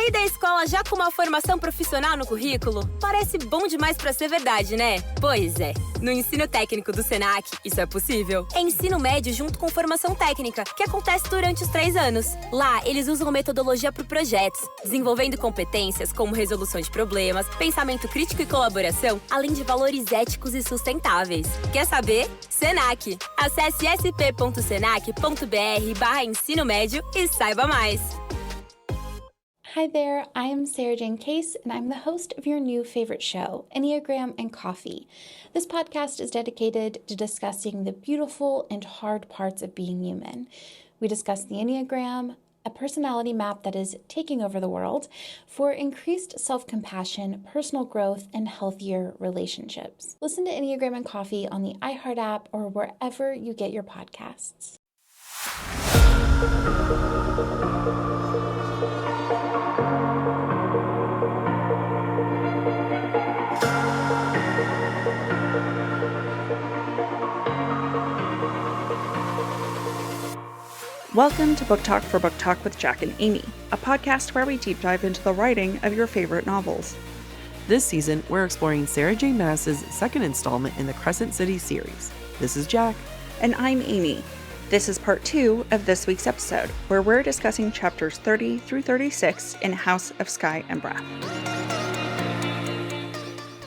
Sair da escola já com uma formação profissional no currículo? Parece bom demais pra ser verdade, né? Pois é. No ensino técnico do Senac, isso é possível. É ensino médio junto com formação técnica, que acontece durante os 3 anos. Lá, eles usam metodologia para projetos, desenvolvendo competências como resolução de problemas, pensamento crítico e colaboração, além de valores éticos e sustentáveis. Quer saber? Senac. Acesse sp.senac.br/ensino médio e saiba mais. Hi there, I am Sarah Jane Case, and I'm the host of your new favorite show, Enneagram and Coffee. This podcast is dedicated to discussing the beautiful and hard parts of being human. We discuss the Enneagram, a personality map that is taking over the world, for increased self-compassion, personal growth, and healthier relationships. Listen to Enneagram and Coffee on the iHeart app or wherever you get your podcasts. Welcome to Book Talk for Book Talk with Jac and Amy, a podcast where we deep dive into the writing of your favorite novels. This season, we're exploring Sarah J. Maas's second installment in the Crescent City series. This is Jac. And I'm Amy. This is part 2 of this week's episode, where we're discussing chapters 30 through 36 in House of Sky and Breath.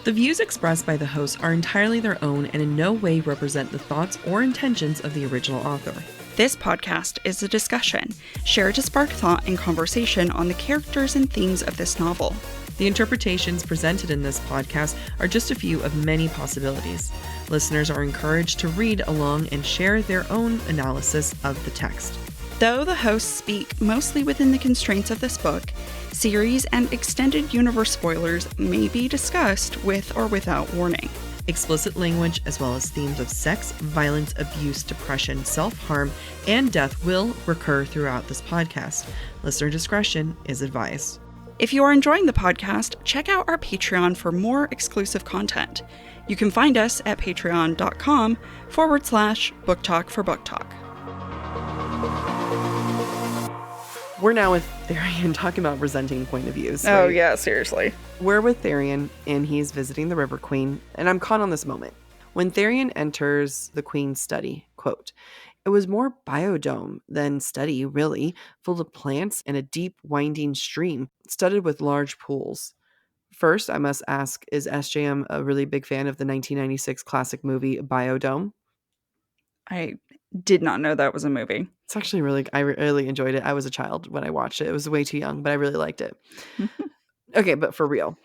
The views expressed by the hosts are entirely their own and in no way represent the thoughts or intentions of the original author. This podcast is a discussion, shared to spark thought and conversation on the characters and themes of this novel. The interpretations presented in this podcast are just a few of many possibilities. Listeners are encouraged to read along and share their own analysis of the text. Though the hosts speak mostly within the constraints of this book, series and extended universe spoilers may be discussed with or without warning. Explicit language, as well as themes of sex, violence, abuse, depression, self-harm, and death will recur throughout this podcast. Listener discretion is advised. If you are enjoying the podcast, check out our Patreon for more exclusive content. You can find us at patreon.com/Book Talk for Book Talk. We're now with Tharion talking about resenting point of views. Oh, right? yeah, seriously. We're with Tharion, and he's visiting the River Queen, and I'm caught on this moment. When Tharion enters the Queen's study, quote, "It was more biodome than study, really, full of plants and a deep, winding stream, studded with large pools. First, I must ask, is SJM a really big fan of the 1996 classic movie Biodome?" I did not know that was a movie. It's actually I really enjoyed it. I was a child when I watched it. It was way too young, but I really liked it. Okay, but for real.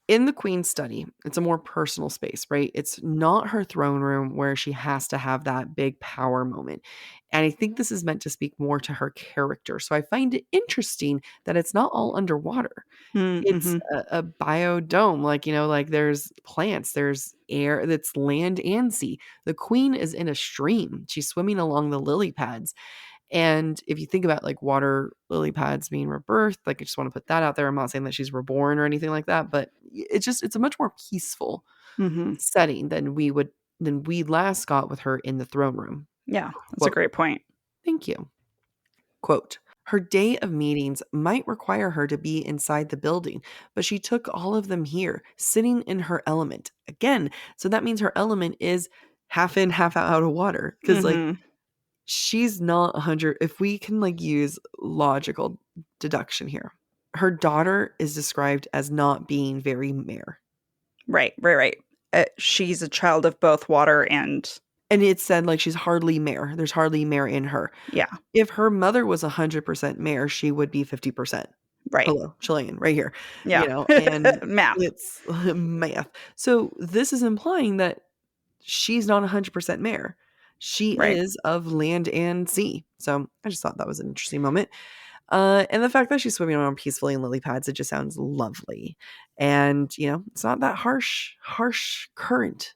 In the Queen's study, it's a more personal space, right? It's not her throne room where she has to have that big power moment. And I think this is meant to speak more to her character. So I find it interesting that it's not all underwater. Mm-hmm. It's a biodome, like there's plants, there's air, that's land and sea. The Queen is in a stream. She's swimming along the lily pads. And if you think about like water lily pads being rebirthed, like I just want to put that out there. I'm not saying that she's reborn or anything like that, but it's a much more peaceful setting than we last got with her in the throne room. Yeah, that's a great point. Thank you. Quote, "Her day of meetings might require her to be inside the building, but she took all of them here, sitting in her element." Again, so that means her element is half in, half out of water. Because she's not 100. If we can use logical deduction here, her daughter is described as not being very mare. Right. She's a child of both water and it's said she's hardly mare. There's hardly mare in her. Yeah. If her mother was 100% mare, she would be 50%. Right. Hello, Chilean, right here. Yeah. And math. It's math. So this is implying that she's not 100% mare. She is of land and sea. So I just thought that was an interesting moment. And the fact that she's swimming around peacefully in lily pads, it just sounds lovely. And, it's not that harsh current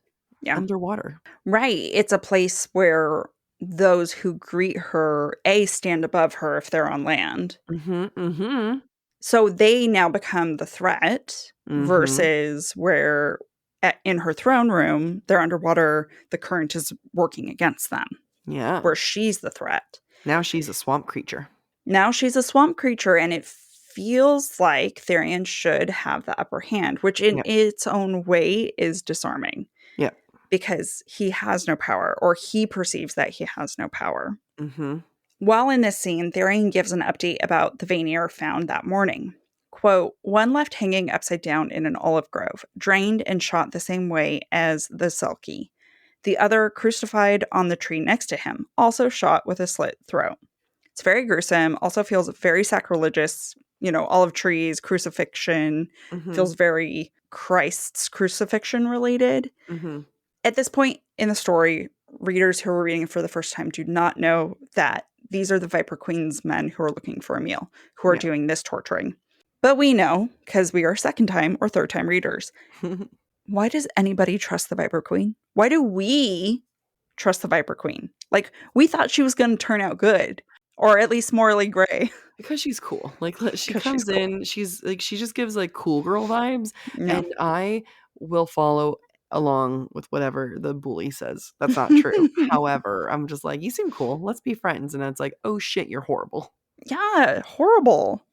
underwater. Right. It's a place where those who greet her, stand above her if they're on land. So they now become the threat versus where in her throne room, they're underwater, the current is working against them. Yeah. Where she's the threat. Now she's a swamp creature. And it feels like Tharion should have the upper hand, which in its own way is disarming. Yeah. Because he has no power, or he perceives that he has no power. Mm-hmm. While in this scene, Tharion gives an update about the Vanir found that morning. Quote, one left hanging upside down in an olive grove, drained and shot the same way as the Selkie. The other crucified on the tree next to him, also shot with a slit throat. It's very gruesome, also feels very sacrilegious. You know, olive trees, crucifixion, feels very Christ's crucifixion related. Mm-hmm. At this point in the story, readers who are reading it for the first time do not know that these are the Viper Queen's men who are looking for a meal, who are doing this torturing. But we know, because we are second time or third time readers. Why does anybody trust the Viper Queen? Why do we trust the Viper Queen? Like, we thought she was going to turn out good, or at least morally gray. Because she's cool. Like, she comes in, she's like, she just gives like cool girl vibes, and I will follow along with whatever the bully says. That's not true. However, I'm just like, you seem cool. Let's be friends. And it's like, oh shit, you're horrible. Yeah, horrible.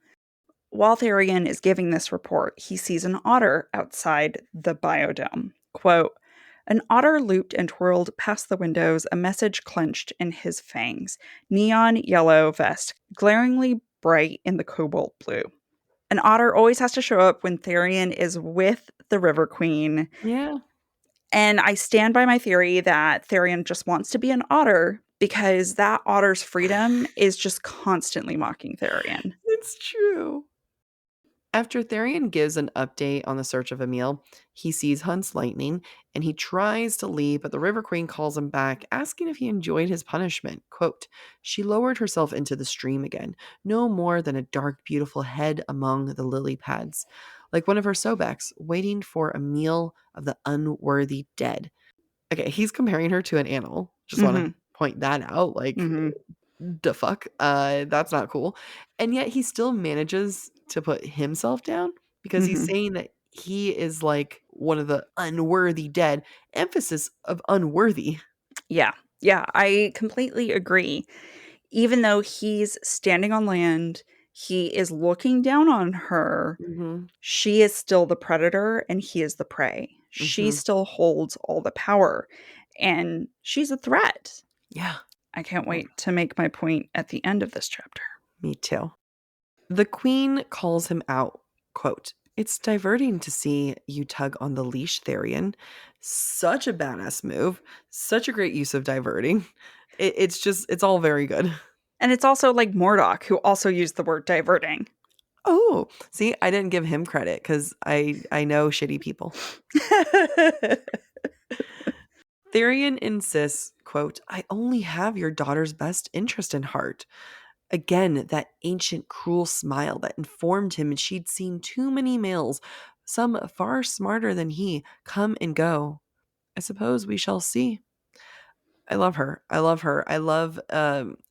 While Tharion is giving this report, he sees an otter outside the biodome. Quote, an otter looped and twirled past the windows, a message clenched in his fangs. Neon yellow vest, glaringly bright in the cobalt blue. An otter always has to show up when Tharion is with the River Queen. Yeah. And I stand by my theory that Tharion just wants to be an otter because that otter's freedom is just constantly mocking Tharion. It's true. After Tharion gives an update on the search of a meal, he sees Hunt's lightning, and he tries to leave, but the River Queen calls him back, asking if he enjoyed his punishment. Quote, she lowered herself into the stream again, no more than a dark, beautiful head among the lily pads, like one of her sobeks, waiting for a meal of the unworthy dead. Okay, he's comparing her to an animal. Just want to point that out. Like, the fuck? That's not cool. And yet he still manages to put himself down because he's saying that he is like one of the unworthy dead. Emphasis of unworthy. Yeah. Yeah, I completely agree. Even though he's standing on land, he is looking down on her. She is still the predator and he is the prey. She still holds all the power and she's a threat. Yeah. I can't wait to make my point at the end of this chapter. Me too. The queen calls him out, quote, it's diverting to see you tug on the leash, Tharion. Such a badass move. Such a great use of diverting. It's all very good. And it's also like Mordoc, who also used the word diverting. Oh, see, I didn't give him credit because I know shitty people. Tharion insists, quote, I only have your daughter's best interest in heart. Again, that ancient cruel smile that informed him she'd seen too many males, some far smarter than he, come and go. I suppose we shall see. I love her. I love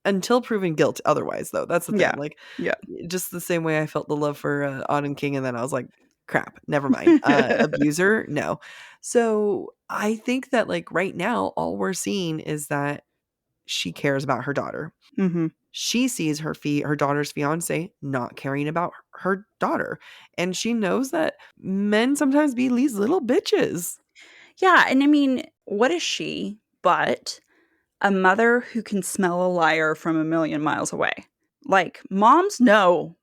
until proven guilt otherwise, though. That's the thing. Just the same way I felt the love for Autumn King, and then I was like, crap, never mind. Abuser? No. So I think that like right now, all we're seeing is that she cares about her daughter. She sees her daughter's fiance not caring about her daughter. And she knows that men sometimes be these little bitches. Yeah. And I mean, what is she but a mother who can smell a liar from a million miles away? Like, moms know.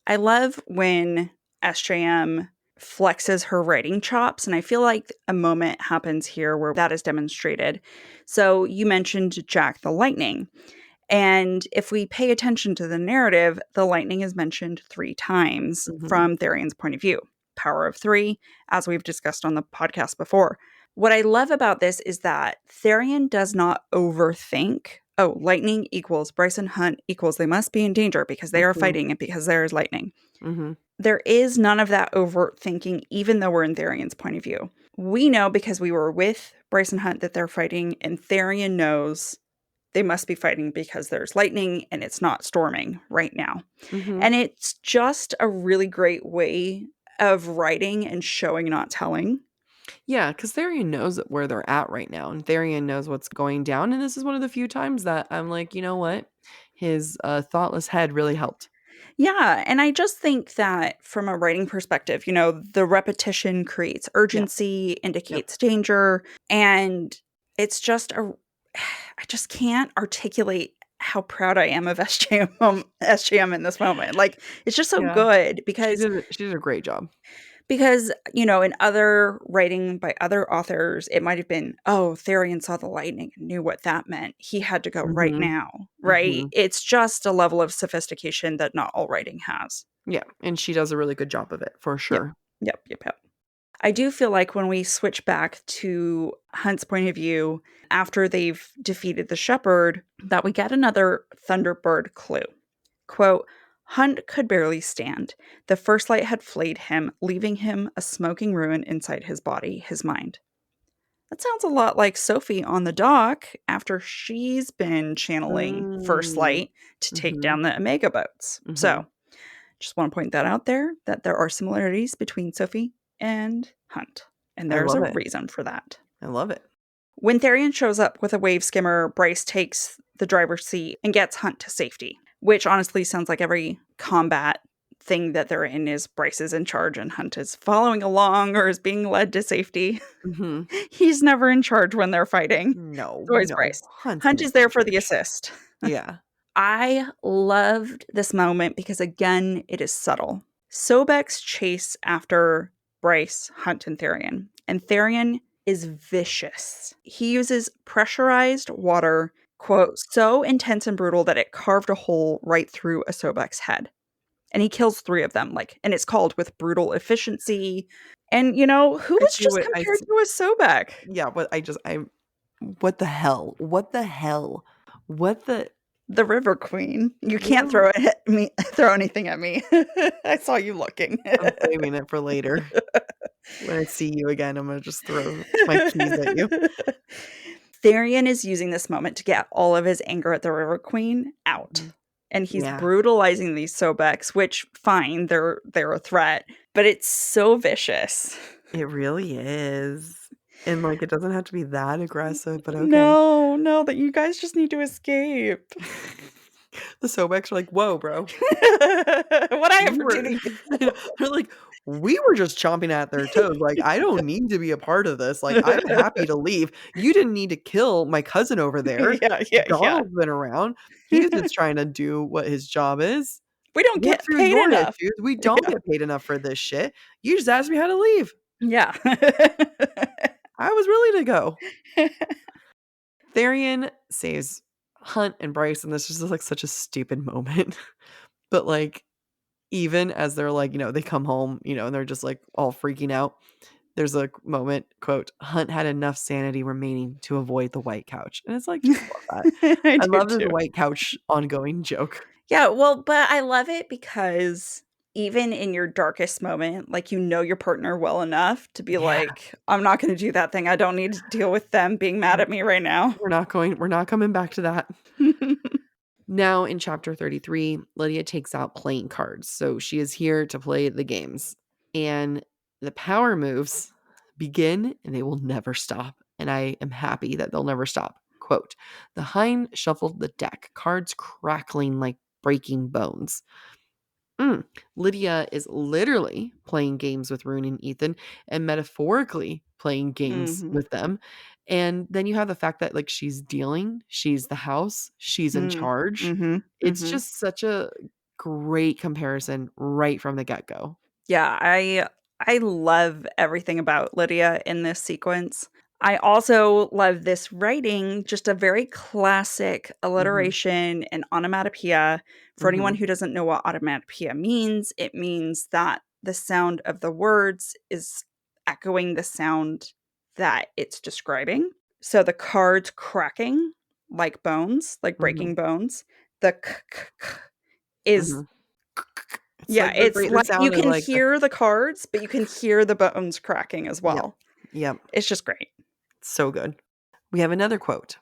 I love when SJM flexes her writing chops, and I feel like a moment happens here where that is demonstrated. So you mentioned Jack the Lightning, and if we pay attention to the narrative, the lightning is mentioned 3 times from Tharion's point of view. Power of 3, as we've discussed on the podcast before. What I love about this is that Tharion does not overthink, oh, lightning equals Bryce and Hunt equals they must be in danger because they are fighting and because there is lightning. There is none of that overt thinking, even though we're in Tharion's point of view. We know because we were with Bryce and Hunt that they're fighting, and Tharion knows they must be fighting because there's lightning and it's not storming right now. And it's just a really great way of writing and showing, not telling. Yeah, because Tharion knows where they're at right now, and Tharion knows what's going down, and this is one of the few times that I'm like, you know what? His thoughtless head really helped. Yeah, and I just think that from a writing perspective, the repetition creates urgency, indicates danger, and it's just I just can't articulate how proud I am of SJM in this moment. Like, it's just so good because she did a great job. Because, in other writing by other authors, it might have been, oh, Tharion saw the lightning and knew what that meant. He had to go right now, right? It's just a level of sophistication that not all writing has. Yeah, and she does a really good job of it, for sure. Yep. I do feel like when we switch back to Hunt's point of view, after they've defeated the shepherd, that we get another Thunderbird clue. Quote, Hunt could barely stand. The first light had flayed him, leaving him a smoking ruin inside his body, his mind. That sounds a lot like Sophie on the dock after she's been channeling First Light to take down the Omega boats. So, just want to point that out there, that there are similarities between Sophie and Hunt. And there's a reason for that. I love it. When Tharion shows up with a wave skimmer, Bryce takes the driver's seat and gets Hunt to safety. Which honestly sounds like every combat thing that they're in is Bryce is in charge and Hunt is following along or is being led to safety. He's never in charge when they're fighting. No. It's always Bryce. Hunt is there for the assist. Yeah. I loved this moment because, again, it is subtle. Sobek's chase after Bryce, Hunt, and Tharion. And Tharion is vicious. He uses pressurized water, quote, so intense and brutal that it carved a hole right through a Sobek's head. And he kills 3 of them, and it's called with brutal efficiency. And, who was just compared to a Sobek? Yeah, but what the hell? What the hell? What the... The River Queen. You can't throw anything at me. I saw you looking. I'm saving it for later. When I see you again, I'm going to just throw my keys at you. Tharion is using this moment to get all of his anger at the River Queen out. And he's brutalizing these Sobeks, which, fine, they're a threat. But it's so vicious. It really is. And, it doesn't have to be that aggressive, but okay. No, that you guys just need to escape. The Sobeks are like, whoa, bro. What I have for doing. They're like, we were just chomping at their toes. I don't need to be a part of this. I'm happy to leave. You didn't need to kill my cousin over there. Donald's been around. He's just trying to do what his job is. We don't get paid enough. Issues. We don't get paid enough for this shit. You just asked me how to leave. Yeah. I was ready to go. Tharion saves Hunt and Bryce, and this is just such a stupid moment. But even as they're they come home, and they're just all freaking out. There's a moment, quote, Hunt had enough sanity remaining to avoid the white couch. And it's just love that. I love the white couch ongoing joke. Yeah, well, but I love it because even in your darkest moment, your partner well enough to be I'm not going to do that thing. I don't need to deal with them being mad at me right now. We're not coming back to that. Now in chapter 33, Lydia takes out playing cards. So she is here to play the games. And the power moves begin and they will never stop. And I am happy that they'll never stop. Quote, the Hind shuffled the deck, cards crackling like breaking bones. Lydia is literally playing games with Ruhn and Ithan and metaphorically playing games with them. And then you have the fact that she's dealing, she's the house, she's in charge. It's just such a great comparison right from the get-go. Yeah, I love everything about Lydia in this sequence. I also love this writing, just a very classic alliteration and onomatopoeia. For anyone who doesn't know what onomatopoeia means, it means that the sound of the words is echoing the sound that it's describing. So the cards cracking like bones, like breaking bones. The k is... It's you can hear the cards, but you can hear the bones cracking as well. Yep. It's just great. So good. We have another quote.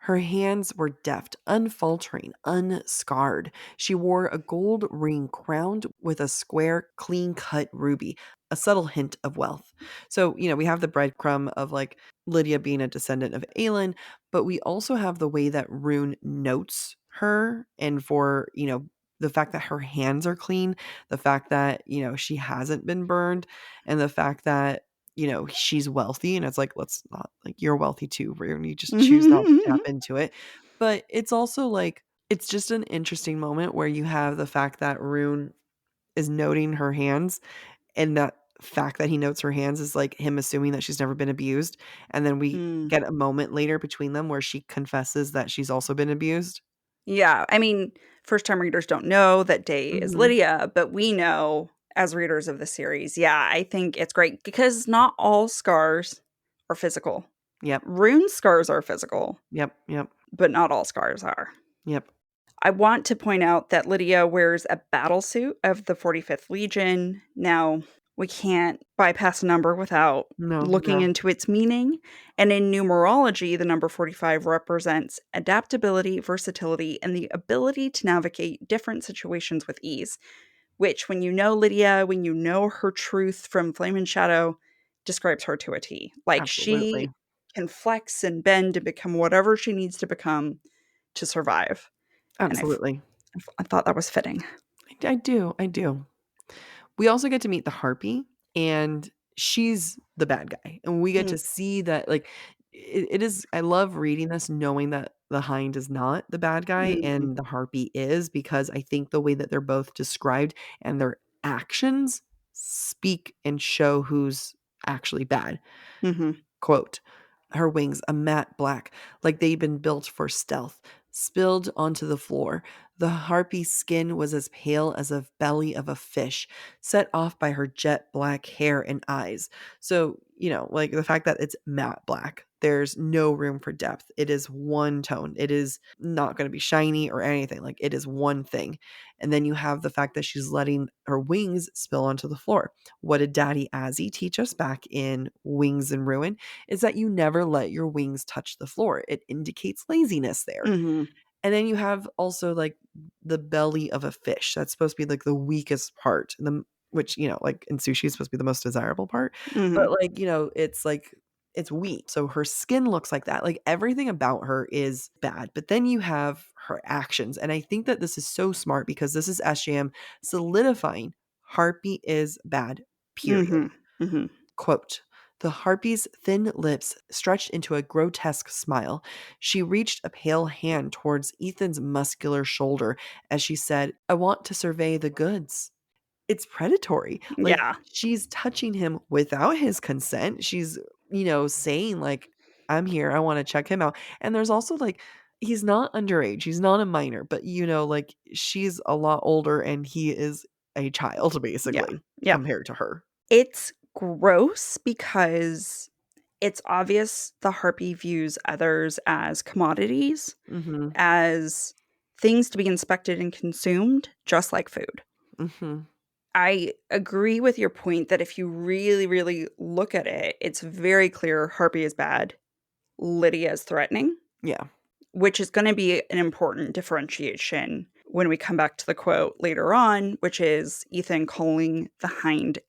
Her hands were deft, unfaltering, unscarred. She wore a gold ring crowned with a square, clean-cut ruby, a subtle hint of wealth. So, we have the breadcrumb of Lydia being a descendant of Aelin, but we also have the way that Ruhn notes her and for, the fact that her hands are clean, the fact that, she hasn't been burned, and the fact that, she's wealthy, and it's like, let's not, like, you're wealthy too, Ruhn, you just choose not to tap into it. But it's also like, it's just an interesting moment where you have the fact that Ruhn is noting her hands, and that fact that he notes her hands is like him assuming that she's never been abused. And then we get a moment later between them where she confesses that she's also been abused. Yeah. I mean, first-time readers don't know that Day is Lydia, but we know as readers of the series. Yeah, I think it's great because not all scars are physical. Yep. Ruhn's scars are physical. Yep. But not all scars are. Yep. I want to point out that Lydia wears a battle suit of the 45th Legion. Now, we can't bypass a number without looking into its meaning. And in numerology, the number 45 represents adaptability, versatility, and the ability to navigate different situations with ease, which, when you know Lydia, when you know her truth from Flame and Shadow, describes her to a T. Like, Absolutely. she can flex and bend and become whatever she needs to become to survive. Absolutely. And I thought that was fitting. I do. We also get to meet the Harpy, and she's the bad guy. And we get to see that, like, it is, I love reading this knowing that the Hind is not the bad guy and the Harpy is, because I think the way that they're both described and their actions speak and show who's actually bad. Quote, her wings a matte black, like they'd been built for stealth, spilled onto the floor. The Harpy's skin was as pale as the belly of a fish, set off by her jet black hair and eyes. So, like the fact that it's matte black, there's no room for depth. It is one tone. It is not going to be shiny or anything. Like, it is one thing. And then you have the fact that she's letting her wings spill onto the floor. What did Daddy Azzy teach us back in Wings and Ruin? Is that you never let your wings touch the floor. It indicates laziness there. And then you have also, like, the belly of a fish. That's supposed to be like the weakest part, which, like in sushi is supposed to be the most desirable part. But, like, it's like, it's weak. So her skin looks like that. Like, everything about her is bad. But then you have her actions. And I think that this is so smart because this is SJM solidifying Harpy is bad, period. Quote, the Harpy's thin lips stretched into a grotesque smile. She reached a pale hand towards Ithan's muscular shoulder as she said, I want to survey the goods. It's predatory. Like, she's touching him without his consent. She's, saying, like, I'm here. I want to check him out. And there's also, like, he's not underage. He's not a minor, but, like, she's a lot older and he is a child, basically, compared to her. It's gross because it's obvious the Harpy views others as commodities, as things to be inspected and consumed, just like food. I agree with your point that if you really, really look at it, it's very clear Harpy is bad, Lydia is threatening. Yeah. Which is going to be an important differentiation when we come back to the quote later on, which is Ithan calling the Hind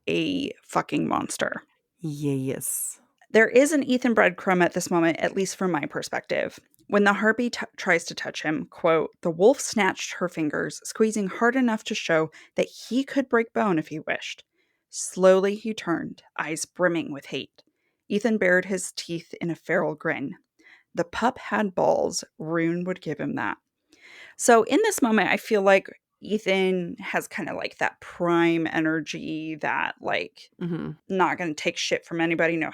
a fucking monster. Yes. There is an Ithan breadcrumb at this moment, at least from my perspective. When the Harpy tries to touch him, quote, the wolf snatched her fingers, squeezing hard enough to show that he could break bone if he wished. Slowly he turned, eyes brimming with hate. Ithan bared his teeth in a feral grin. The pup had balls. Ruhn would give him that. So in this moment, I feel like Ithan has kind of like that prime energy that, like, not going to take shit from anybody, no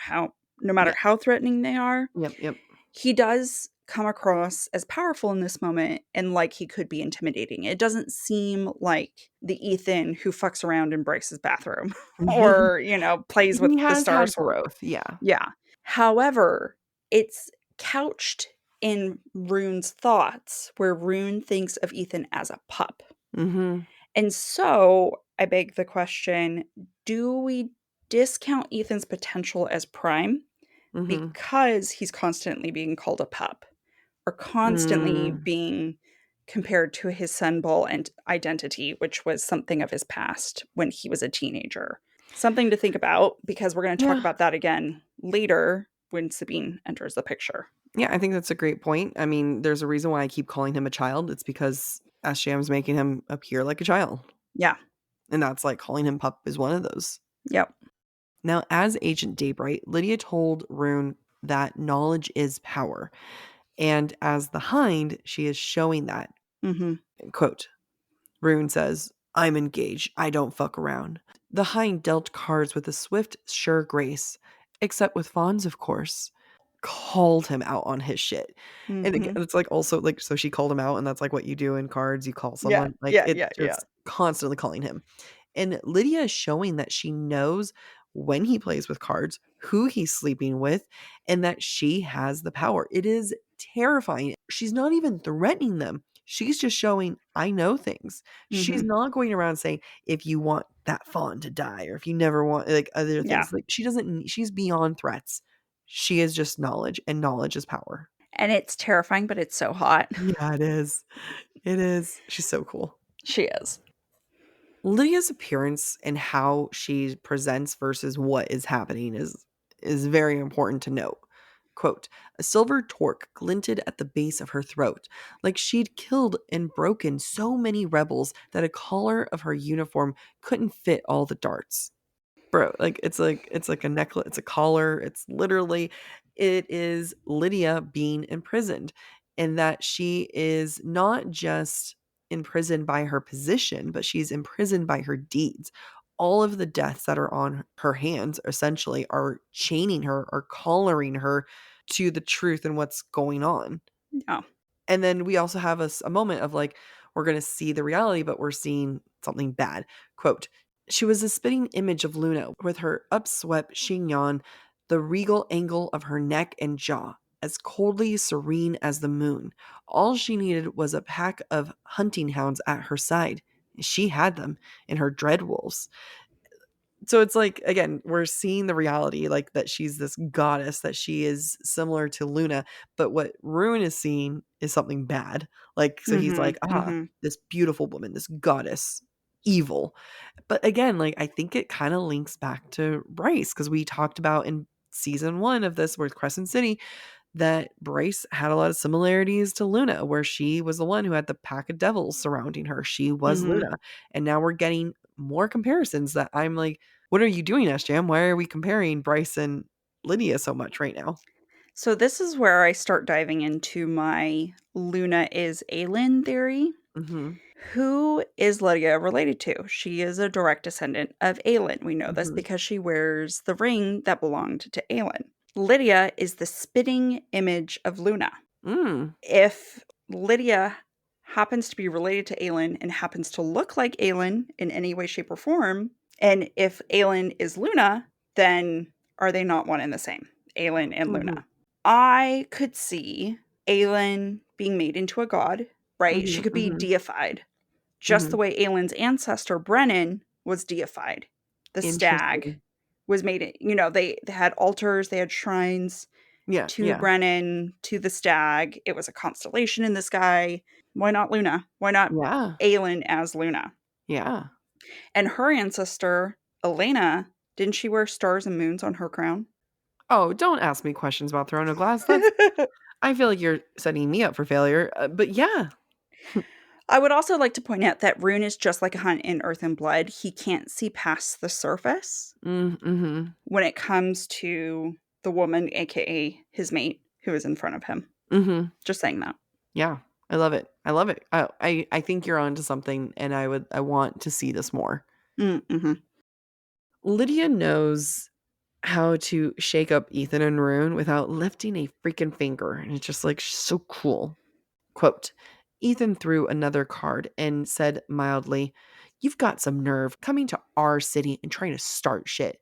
matter how threatening they are. Yep. He does come across as powerful in this moment and like he could be intimidating. It doesn't seem like the Ithan who fucks around in Bryce's bathroom or, plays with the Star Sword. Growth. Yeah. Yeah. However, it's couched in Ruhn's thoughts where Ruhn thinks of Ithan as a pup. And so I beg the question, do we discount Ithan's potential as prime because he's constantly being called a pup or constantly being compared to his Sunball and identity, which was something of his past when he was a teenager? Something to think about because we're going to talk about that again later when Sabine enters the picture. Yeah, I think that's a great point. I mean, there's a reason why I keep calling him a child. It's because SJM's making him appear like a child. Yeah. And that's like calling him pup is one of those. Yep. Now, as Agent Daybright, Lydia told Ruhn that knowledge is power. And as the Hind, she is showing that. Quote, Ruhn says, I'm engaged. I don't fuck around. The Hind dealt cards with a swift, sure grace. Except with Fawns, of course. Called him out on his shit. And again, it's like also like, so she called him out, and that's like what you do in cards. You call someone. It's constantly calling him. And Lydia is showing that she knows when he plays with cards, who he's sleeping with, and that she has the power. It is terrifying. She's not even threatening them. She's just showing, I know things. She's not going around saying, if you want that fawn to die, or if you never want like other things. Like she doesn't, she's beyond threats. She is just knowledge, and knowledge is power. And it's terrifying, but it's so hot. Yeah, it is. It is. She's so cool. She is. Lydia's appearance and how she presents versus what is happening is very important to note. Quote, a silver torque glinted at the base of her throat, like she'd killed and broken so many rebels that a collar of her uniform couldn't fit all the darts. Bro, it's like a necklace, it's a collar, it is Lydia being imprisoned, and that she is not just imprisoned by her position, but she's imprisoned by her deeds. All of the deaths that are on her hands essentially are chaining her, or collaring her to the truth and what's going on. Yeah. And then we also have a moment of like, we're going to see the reality, but we're seeing something bad. Quote, she was a spitting image of Luna, with her upswept chignon, the regal angle of her neck and jaw, as coldly serene as the moon. All she needed was a pack of hunting hounds at her side. She had them in her dreadwolves. So it's like, again, we're seeing the reality, like that she's this goddess, that she is similar to Luna, but what Ruhn is seeing is something bad. Like, so he's like, this beautiful woman, this goddess, evil. But again, like, I think it kind of links back to Bryce, because we talked about in season 1 of this with Crescent City that Bryce had a lot of similarities to Luna, where she was the one who had the pack of devils surrounding her. She was Luna. And now we're getting more comparisons that I'm like, what are you doing, SJM? Why are we comparing Bryce and Lydia so much right now? So this is where I start diving into my Luna is Aelin theory. Who is Lydia related to? She is a direct descendant of Aelin. We know this because she wears the ring that belonged to Aelin. Lydia is the spitting image of Luna. If Lydia happens to be related to Aelin and happens to look like Aelin in any way, shape, or form, and if Aelin is Luna, then are they not one and the same? Aelin and Luna. I could see Aelin being made into a god, right? She could be deified, just the way Aelin's ancestor, Brennan, was deified. The stag was made, they had altars, they had shrines to Brennan, to the stag. It was a constellation in the sky. Why not Luna? Why not Aelin as Luna? Yeah. And her ancestor, Elena, didn't she wear stars and moons on her crown? Oh, don't ask me questions about Throne of Glass. I feel like you're setting me up for failure. But yeah. I would also like to point out that Ruhn is just like a Hunt in Earth and Blood. He can't see past the surface when it comes to the woman, aka his mate, who is in front of him. Just saying that. Yeah, I love it. I love it. I think you're onto something, and I want to see this more. Lydia knows how to shake up Ithan and Ruhn without lifting a freaking finger, and it's just like so cool. Quote, Ithan threw another card and said mildly, "You've got some nerve coming to our city and trying to start shit."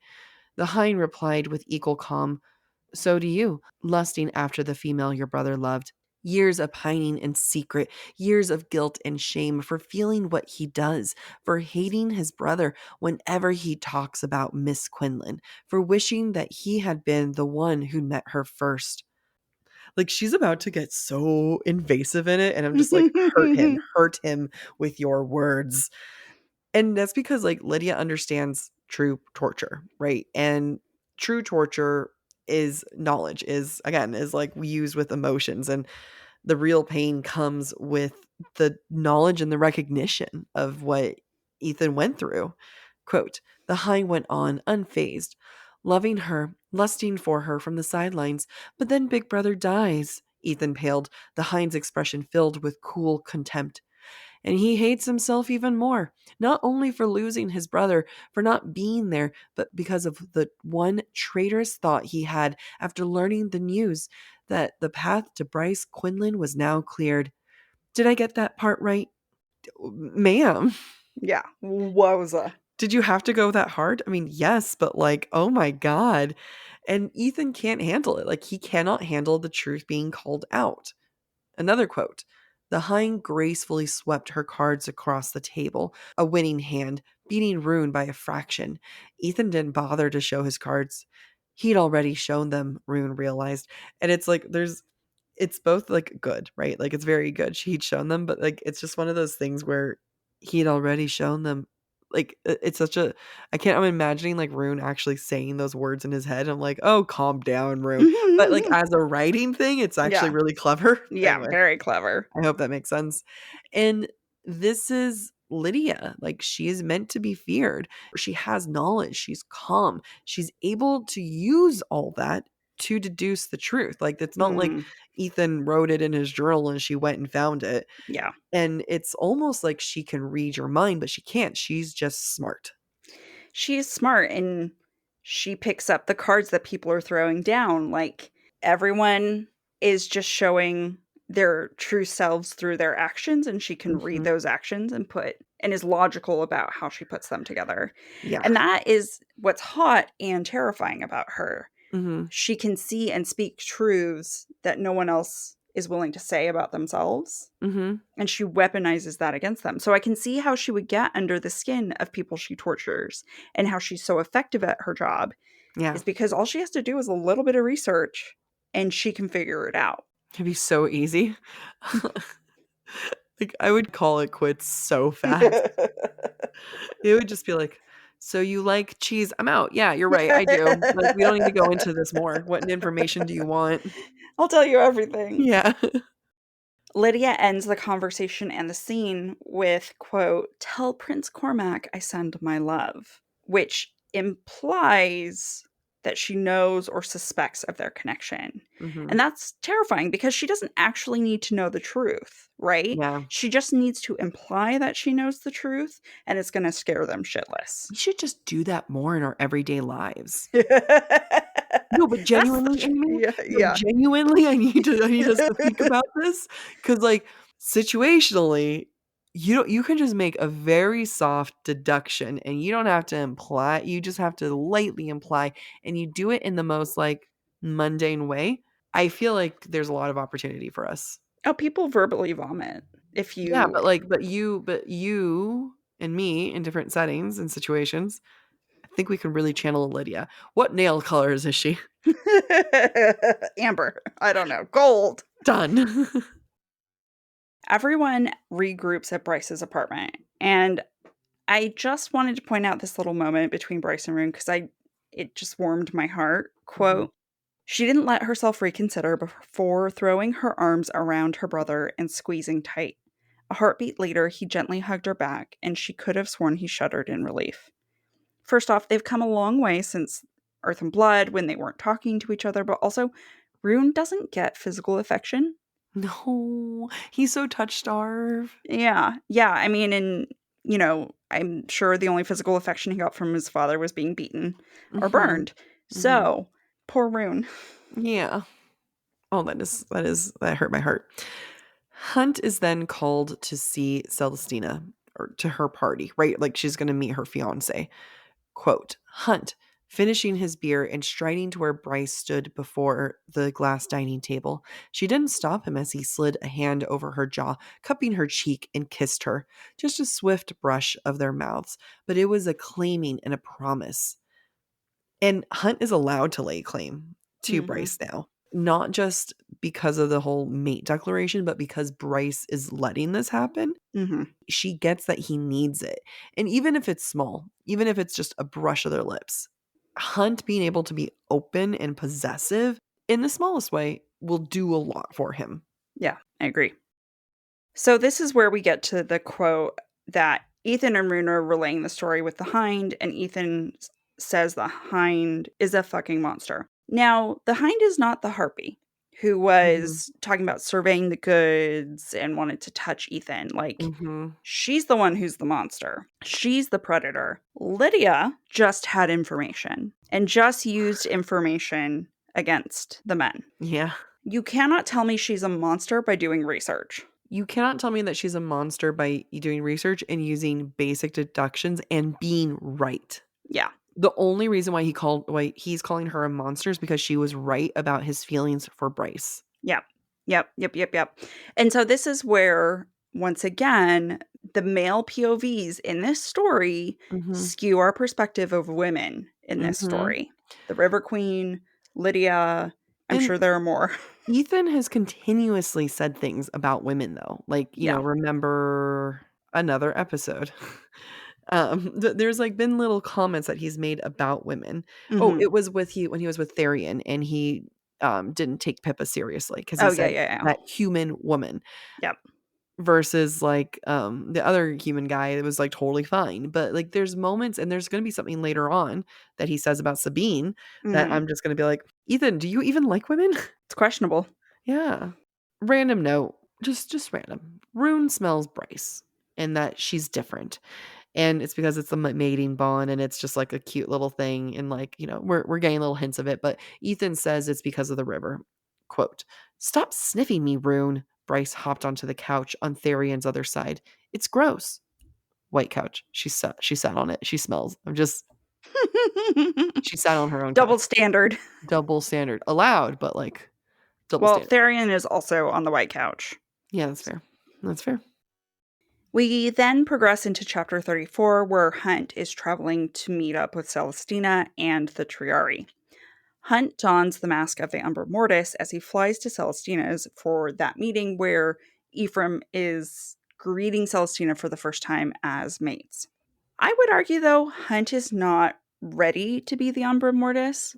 The Hind replied with equal calm, "So do you, lusting after the female your brother loved. Years of pining in secret, years of guilt and shame for feeling what he does, for hating his brother whenever he talks about Miss Quinlan, for wishing that he had been the one who met her first." Like, she's about to get so invasive in it, and I'm just like, hurt him with your words. And that's because, like, Lydia understands true torture, right? And true torture is knowledge, is like we use with emotions, and the real pain comes with the knowledge and the recognition of what Ithan went through. Quote, the Hind went on unfazed, loving her, lusting for her from the sidelines, but then Big Brother dies. Ithan paled, the Hind's expression filled with cool contempt. And he hates himself even more, not only for losing his brother, for not being there, but because of the one traitorous thought he had after learning the news that the path to Bryce Quinlan was now cleared. Did I get that part right? Ma'am. Yeah. Wowza. Did you have to go that hard? I mean, yes, but like, oh my God. And Ithan can't handle it. Like, he cannot handle the truth being called out. Another quote. The Hind gracefully swept her cards across the table, a winning hand, beating Ruhn by a fraction. Ithan didn't bother to show his cards. He'd already shown them, Ruhn realized. And it's like, it's both like good, right? Like, it's very good. He'd shown them, but like, it's just one of those things where he'd already shown them. Like, it's such a, I'm imagining like Ruhn actually saying those words in his head. I'm like, oh, calm down, Ruhn. But like, as a writing thing, it's actually really clever. Yeah, Anyway, very clever. I hope that makes sense. And this is Lydia. Like, she is meant to be feared. She has knowledge. She's calm. She's able to use all that to deduce the truth. Like, it's not like Ithan wrote it in his journal and she went and found it. Yeah. And it's almost like she can read your mind, but she can't. She's just smart. She is smart, and she picks up the cards that people are throwing down. Like, everyone is just showing their true selves through their actions, and she can read those actions and is logical about how she puts them together. Yeah. And that is what's hot and terrifying about her. Mm-hmm. She can see and speak truths that no one else is willing to say about themselves. Mm-hmm. And she weaponizes that against them. So I can see how she would get under the skin of people she tortures, and how she's so effective at her job. Yeah. Is because all she has to do is a little bit of research and she can figure it out. It'd be so easy. Like, I would call it quits so fast. It would just be like, so you like cheese? I'm out. Yeah, you're right. I do. Like, we don't need to go into this more. What information do you want? I'll tell you everything. Yeah. Lydia ends the conversation and the scene with, quote, "Tell Prince Cormac I send my love," which implies that she knows or suspects of their connection. Mm-hmm. And that's terrifying because she doesn't actually need to know the truth, right? Yeah. She just needs to imply that she knows the truth, and it's going to scare them shitless. We should just do that more in our everyday lives. No, but genuinely, Amy, genuinely, I need us to think about this, because like, situationally, you can just make a very soft deduction, and you don't have to imply. You just have to lightly imply, and you do it in the most like mundane way. I feel like there's a lot of opportunity for us. Oh, people verbally vomit if you. Yeah, but you and me in different settings and situations. I think we can really channel Lydia. What nail colors is she? Amber. I don't know. Gold. Done. Everyone regroups at Bryce's apartment, and I just wanted to point out this little moment between Bryce and Ruhn because it just warmed my heart. Quote, "She didn't let herself reconsider before throwing her arms around her brother and squeezing tight. A heartbeat later, he gently hugged her back, and she could have sworn he shuddered in relief." First off, they've come a long way since Earth and Blood when they weren't talking to each other, but also Ruhn doesn't get physical affection. No, he's so touch-starved. Yeah. I mean, and, I'm sure the only physical affection he got from his father was being beaten or burned. So, poor Ruhn. Yeah. Oh, that hurt my heart. Hunt is then called to see Celestina, or to her party, right? Like, she's going to meet her fiance. Quote, Hunt, finishing his beer and striding to where Bryce stood before the glass dining table. She didn't stop him as he slid a hand over her jaw, cupping her cheek, and kissed her. Just a swift brush of their mouths, but it was a claiming and a promise. And Hunt is allowed to lay claim to Bryce now. Not just because of the whole mate declaration, but because Bryce is letting this happen. She gets that he needs it. And even if it's small, even if it's just a brush of their lips, Hunt being able to be open and possessive in the smallest way will do a lot for him. Yeah, I agree. So this is where we get to the quote that Ithan and Ruhn are relaying the story with the Hind, and Ithan says the Hind is a fucking monster. Now, the Hind is not the Harpy who was talking about surveying the goods and wanted to touch Ithan. Like, she's the one who's the monster. She's the predator. Lydia just had information and just used information against the men. Yeah. You cannot tell me she's a monster by doing research. You cannot tell me that she's a monster by doing research and using basic deductions and being right. Yeah. The only reason why he's calling her a monster is because she was right about his feelings for Bryce. Yep. And so this is where, once again, the male POVs in this story skew our perspective of women in this story. The River Queen, Lydia, I'm sure there are more. Ithan has continuously said things about women, though. Like, you know, remember another episode. There's like been little comments that he's made about women. Oh, it was when he was with Tharion, and he didn't take Pippa seriously because he said that human woman. Yep. Versus like the other human guy that was like totally fine. But like there's moments, and there's going to be something later on that he says about Sabine that I'm just going to be like, Ithan, do you even like women? It's questionable. Yeah. Random note, just random. Ruhn smells Bryce and that she's different. And it's because it's a mating bond, and it's just like a cute little thing. And like, you know, we're getting little hints of it. But Ithan says it's because of the river. Quote, "Stop sniffing me, Ruhn." Bryce hopped onto the couch on Tharion's other side. "It's gross." White couch. She sat on it. She smells. She sat on her own Double couch. standard. Double standard. Allowed, but like double standard. Tharion is also on the white couch. Yeah, that's fair. That's fair. We then progress into chapter 34, where Hunt is traveling to meet up with Celestina and the Triari. Hunt dons the mask of the Umbra Mortis as he flies to Celestina's for that meeting where Ephriam is greeting Celestina for the first time as mates. I would argue, though, Hunt is not ready to be the Umbra Mortis.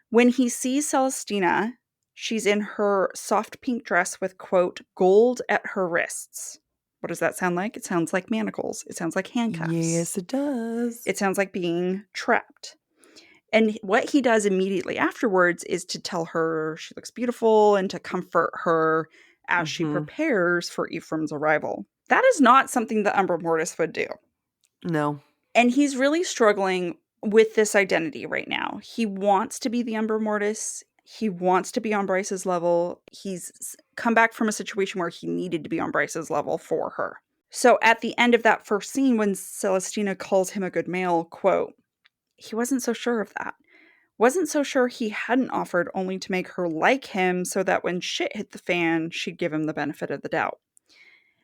When he sees Celestina, she's in her soft pink dress with, quote, gold at her wrists. What does that sound like? It sounds like manacles. It sounds like handcuffs. Yes, it does. It sounds like being trapped. And what he does immediately afterwards is to tell her she looks beautiful and to comfort her as she prepares for Ephraim's arrival. That is not something the Umbra Mortis would do. No. And he's really struggling with this identity right now. He wants to be the Umbra Mortis. He wants to be on Bryce's level. He's come back from a situation where he needed to be on Bryce's level for her. So at the end of that first scene, when Celestina calls him a good male, quote, he wasn't so sure of that. Wasn't so sure he hadn't offered only to make her like him so that when shit hit the fan, she'd give him the benefit of the doubt.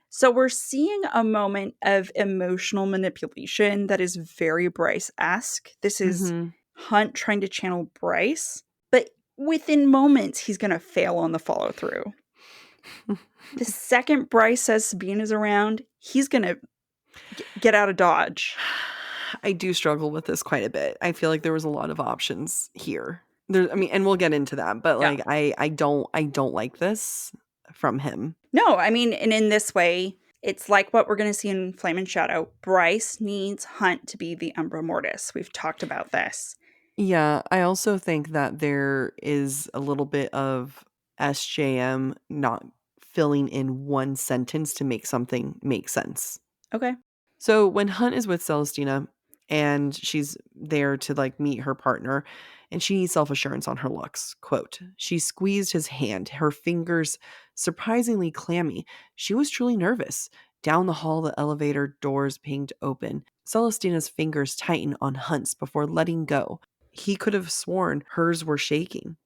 So we're seeing a moment of emotional manipulation that is very Bryce-esque. This is Hunt trying to channel Bryce, but within moments, he's going to fail on the follow-through. The second Bryce says Sabine is around, he's going to get out of Dodge. I do struggle with this quite a bit. I feel like there was a lot of options here. And we'll get into that, but like I don't like this from him. No, I mean, and in this way, it's like what we're going to see in Flame and Shadow. Bryce needs Hunt to be the Umbra Mortis. We've talked about this. Yeah, I also think that there is a little bit of SJM not filling in one sentence to make something make sense. Okay. So when Hunt is with Celestina and she's there to like meet her partner, and she needs self-assurance on her looks. Quote, "She squeezed his hand, her fingers surprisingly clammy. She was truly nervous. Down the hall, the elevator doors pinged open. Celestina's fingers tightened on Hunt's before letting go. He could have sworn hers were shaking."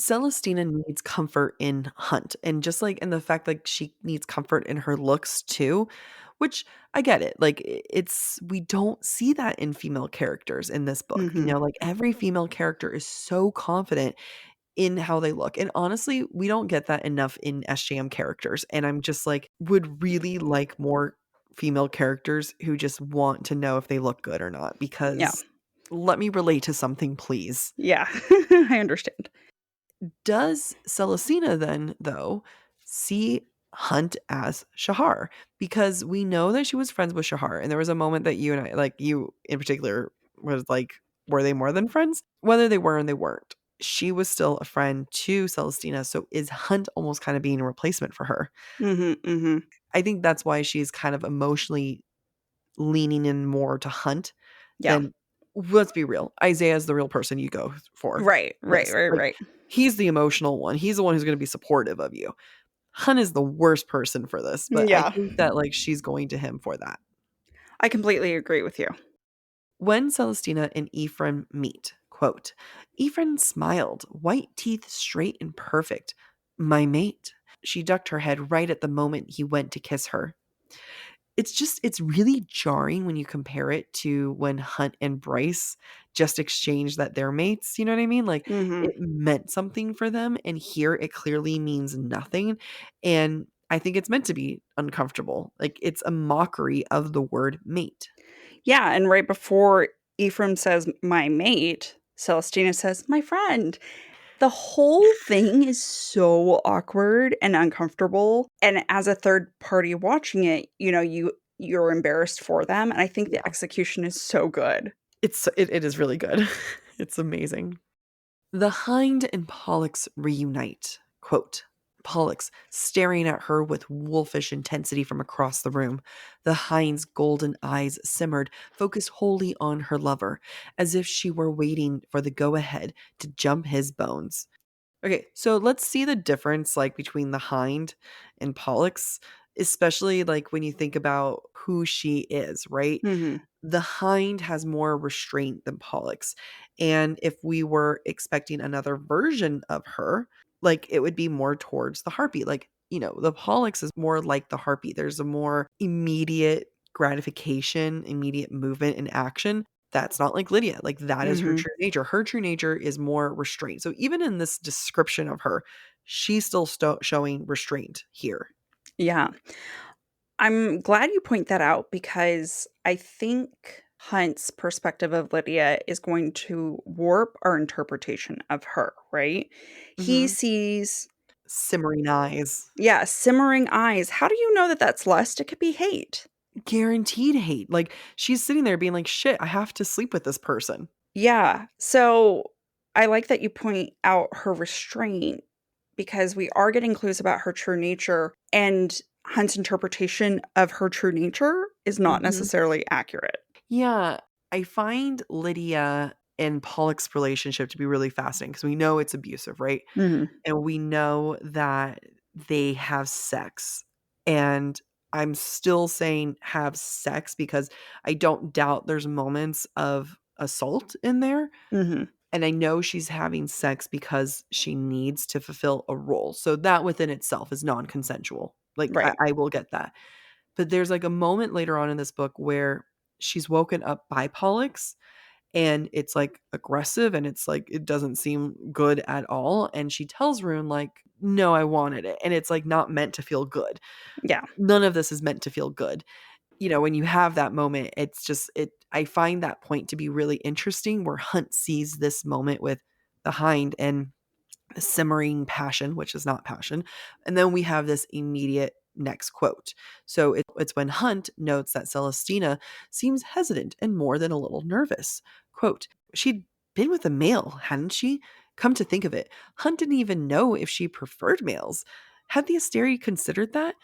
Celestina needs comfort in Hunt, and just like in the fact like she needs comfort in her looks too, which I get it. Like we don't see that in female characters in this book. You know, like every female character is so confident in how they look. And honestly, we don't get that enough in SJM characters. And I'm just like, would really like more female characters who just want to know if they look good or not, because let me relate to something, please. Yeah, I understand. Does Celestina then, though, see Hunt as Shahar, because we know that she was friends with Shahar. And there was a moment that you and I, like you in particular, was like, were they more than friends? Whether they were and they weren't, she was still a friend to Celestina. So is Hunt almost kind of being a replacement for her? I think that's why she's kind of emotionally leaning in more to Hunt than, let's be real, Isaiah is the real person you go for. Right. He's the emotional one. He's the one who's going to be supportive of you. Hunt is the worst person for this, but I think that like she's going to him for that. I completely agree with you. When Celestina and Ephriam meet, quote, Ephriam smiled, white teeth straight and perfect. My mate. She ducked her head right at the moment he went to kiss her. It's really jarring when you compare it to when Hunt and Bryce just exchanged that they're mates. You know what I mean? Like it meant something for them, and here it clearly means nothing. And I think it's meant to be uncomfortable. Like it's a mockery of the word mate. Yeah, and right before Ephriam says my mate, Celestina says my friend. The whole thing is so awkward and uncomfortable. And as a third party watching it, you're embarrassed for them. And I think the execution is so good. It is really good. It's amazing. The Hind and Pollux reunite. Quote, Pollux staring at her with wolfish intensity from across the room. The Hind's golden eyes simmered, focused wholly on her lover, as if she were waiting for the go-ahead to jump his bones. Okay, so let's see the difference like between the Hind and Pollux, especially like when you think about who she is, right? The Hind has more restraint than Pollux. And if we were expecting another version of her, like it would be more towards the Harpy. Like, the Pollux is more like the Harpy. There's a more immediate gratification, immediate movement and action. That's not like Lydia. Like that is her true nature. Her true nature is more restraint. So even in this description of her, she's still showing restraint here. Yeah. I'm glad you point that out because I think Hunt's perspective of Lydia is going to warp our interpretation of her, right? He sees simmering eyes. Yeah, simmering eyes. How do you know that that's lust? It could be hate. Guaranteed hate. Like she's sitting there being like, shit, I have to sleep with this person. Yeah. So I like that you point out her restraint because we are getting clues about her true nature, and Hunt's interpretation of her true nature is not necessarily accurate. Yeah. I find Lydia and Pollock's relationship to be really fascinating because we know it's abusive, right? And we know that they have sex. And I'm still saying have sex because I don't doubt there's moments of assault in there. And I know she's having sex because she needs to fulfill a role. So that within itself is non-consensual. Like Right. I will get that. But there's like a moment later on in this book where she's woken up by Pollux and it's like aggressive and it's like it doesn't seem good at all. And she tells Ruhn like, no, I wanted it. And it's like not meant to feel good. Yeah. None of this is meant to feel good. When you have that moment, it's just I find that point to be really interesting where Hunt sees this moment with the Hind and the simmering passion, which is not passion. And then we have this immediate next quote. So it's when Hunt notes that Celestina seems hesitant and more than a little nervous. Quote, she'd been with a male, hadn't she? Come to think of it, Hunt didn't even know if she preferred males. Had the Asteri considered that?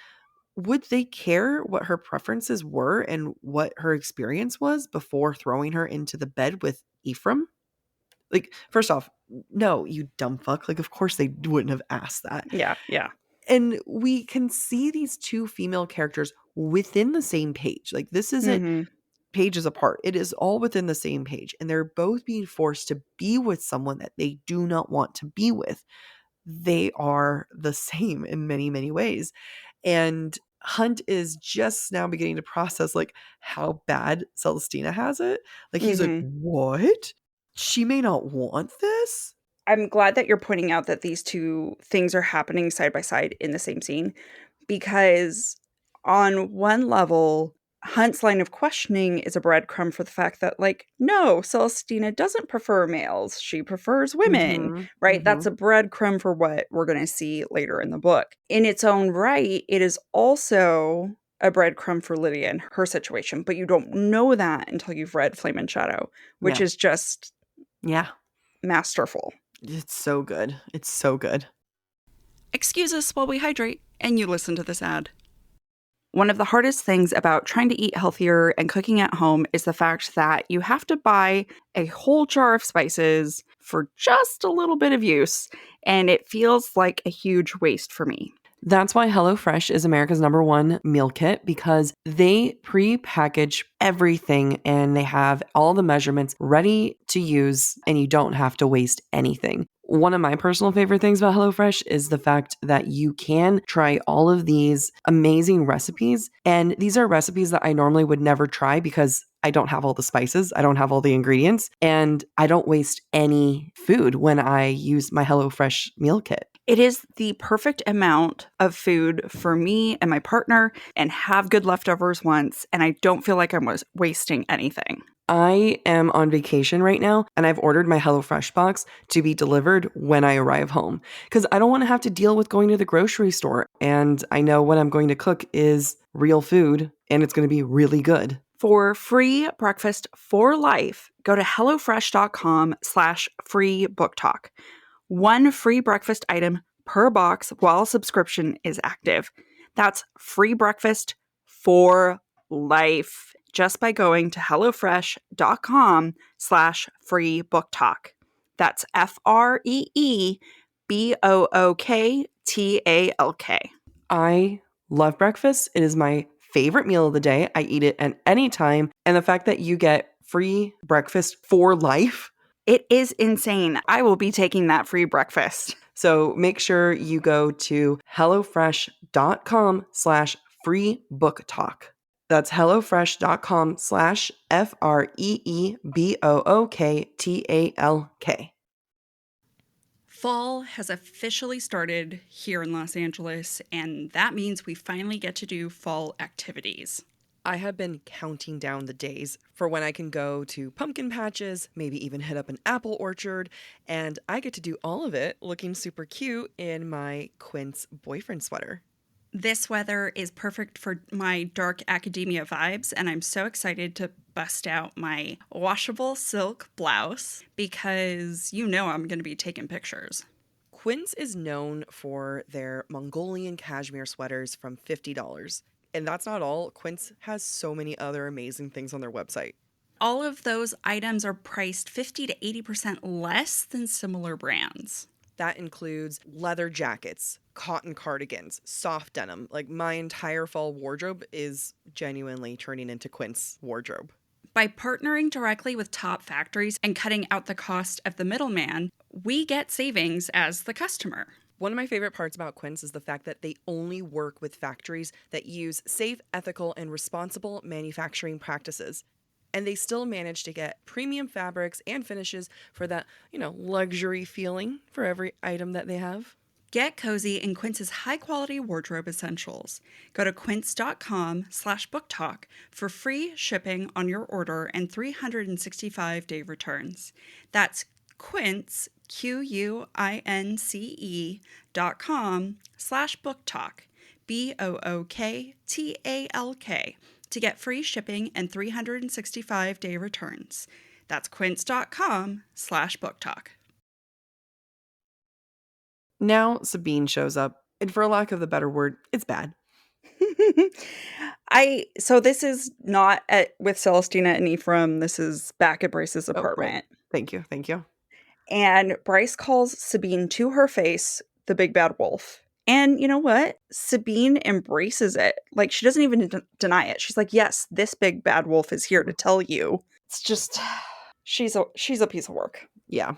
Would they care what her preferences were and what her experience was before throwing her into the bed with Ephriam? Like, first off, no, you dumb fuck. Like, of course they wouldn't have asked that. Yeah. And we can see these two female characters within the same page. Like, this isn't pages apart. It is all within the same page. And they're both being forced to be with someone that they do not want to be with. They are the same in many, many ways. And Hunt is just now beginning to process like how bad Celestina has it. Like he's like, what? She may not want this? I'm glad that you're pointing out that these two things are happening side by side in the same scene, because on one level, Hunt's line of questioning is a breadcrumb for the fact that, like, no, Celestina doesn't prefer males. She prefers women, right? That's a breadcrumb for what we're going to see later in the book. In its own right, it is also a breadcrumb for Lydia and her situation, but you don't know that until you've read Flame and Shadow, which is just masterful. It's so good. It's so good. Excuse us while we hydrate and you listen to this ad. One of the hardest things about trying to eat healthier and cooking at home is the fact that you have to buy a whole jar of spices for just a little bit of use, and it feels like a huge waste for me. That's why HelloFresh is America's #1 meal kit, because they pre-package everything and they have all the measurements ready to use and you don't have to waste anything. One of my personal favorite things about HelloFresh is the fact that you can try all of these amazing recipes. And these are recipes that I normally would never try because I don't have all the spices, I don't have all the ingredients, and I don't waste any food when I use my HelloFresh meal kit. It is the perfect amount of food for me and my partner and have good leftovers once, and I don't feel like I'm wasting anything. I am on vacation right now and I've ordered my HelloFresh box to be delivered when I arrive home because I don't want to have to deal with going to the grocery store. And I know what I'm going to cook is real food and it's going to be really good. For free breakfast for life, go to hellofresh.com/free book talk. One free breakfast item per box while subscription is active. That's free breakfast for life just by going to hellofresh.com/free book talk. That's FREEBOOKTALK. I love breakfast. It is my favorite meal of the day. I eat it at any time. And the fact that you get free breakfast for life, it is insane. I will be taking that free breakfast. So make sure you go to hellofresh.com/free book talk. That's hellofresh.com/FREEBOOKTALK. Fall has officially started here in Los Angeles, and that means we finally get to do fall activities. I have been counting down the days for when I can go to pumpkin patches, maybe even hit up an apple orchard, and I get to do all of it looking super cute in my Quince boyfriend sweater. This weather is perfect for my dark academia vibes, and I'm so excited to bust out my washable silk blouse because you know I'm going to be taking pictures. Quince is known for their Mongolian cashmere sweaters from $50. And that's not all. Quince has so many other amazing things on their website. All of those items are priced 50 to 80% less than similar brands. That includes leather jackets, cotton cardigans, soft denim. Like my entire fall wardrobe is genuinely turning into Quince wardrobe. By partnering directly with top factories and cutting out the cost of the middleman, we get savings as the customer. One of my favorite parts about Quince is the fact that they only work with factories that use safe, ethical, and responsible manufacturing practices. And they still manage to get premium fabrics and finishes for that, luxury feeling for every item that they have. Get cozy in Quince's high-quality wardrobe essentials. Go to quince.com/booktalk for free shipping on your order and 365-day returns. That's Quince, QUINCE.com/booktalk, BOOKTALK, to get free shipping and 365-day returns. That's quince.com/booktalk. Now Sabine shows up, and for lack of a better word, it's bad. So this is not with Celestina and Ephriam. This is back at Bryce's apartment. Oh, right. Thank you. And Bryce calls Sabine to her face the big bad wolf. And you know what? Sabine embraces it. Like, she doesn't even deny it. She's like, yes, this big bad wolf is here to tell you. It's just, she's a piece of work. Yeah.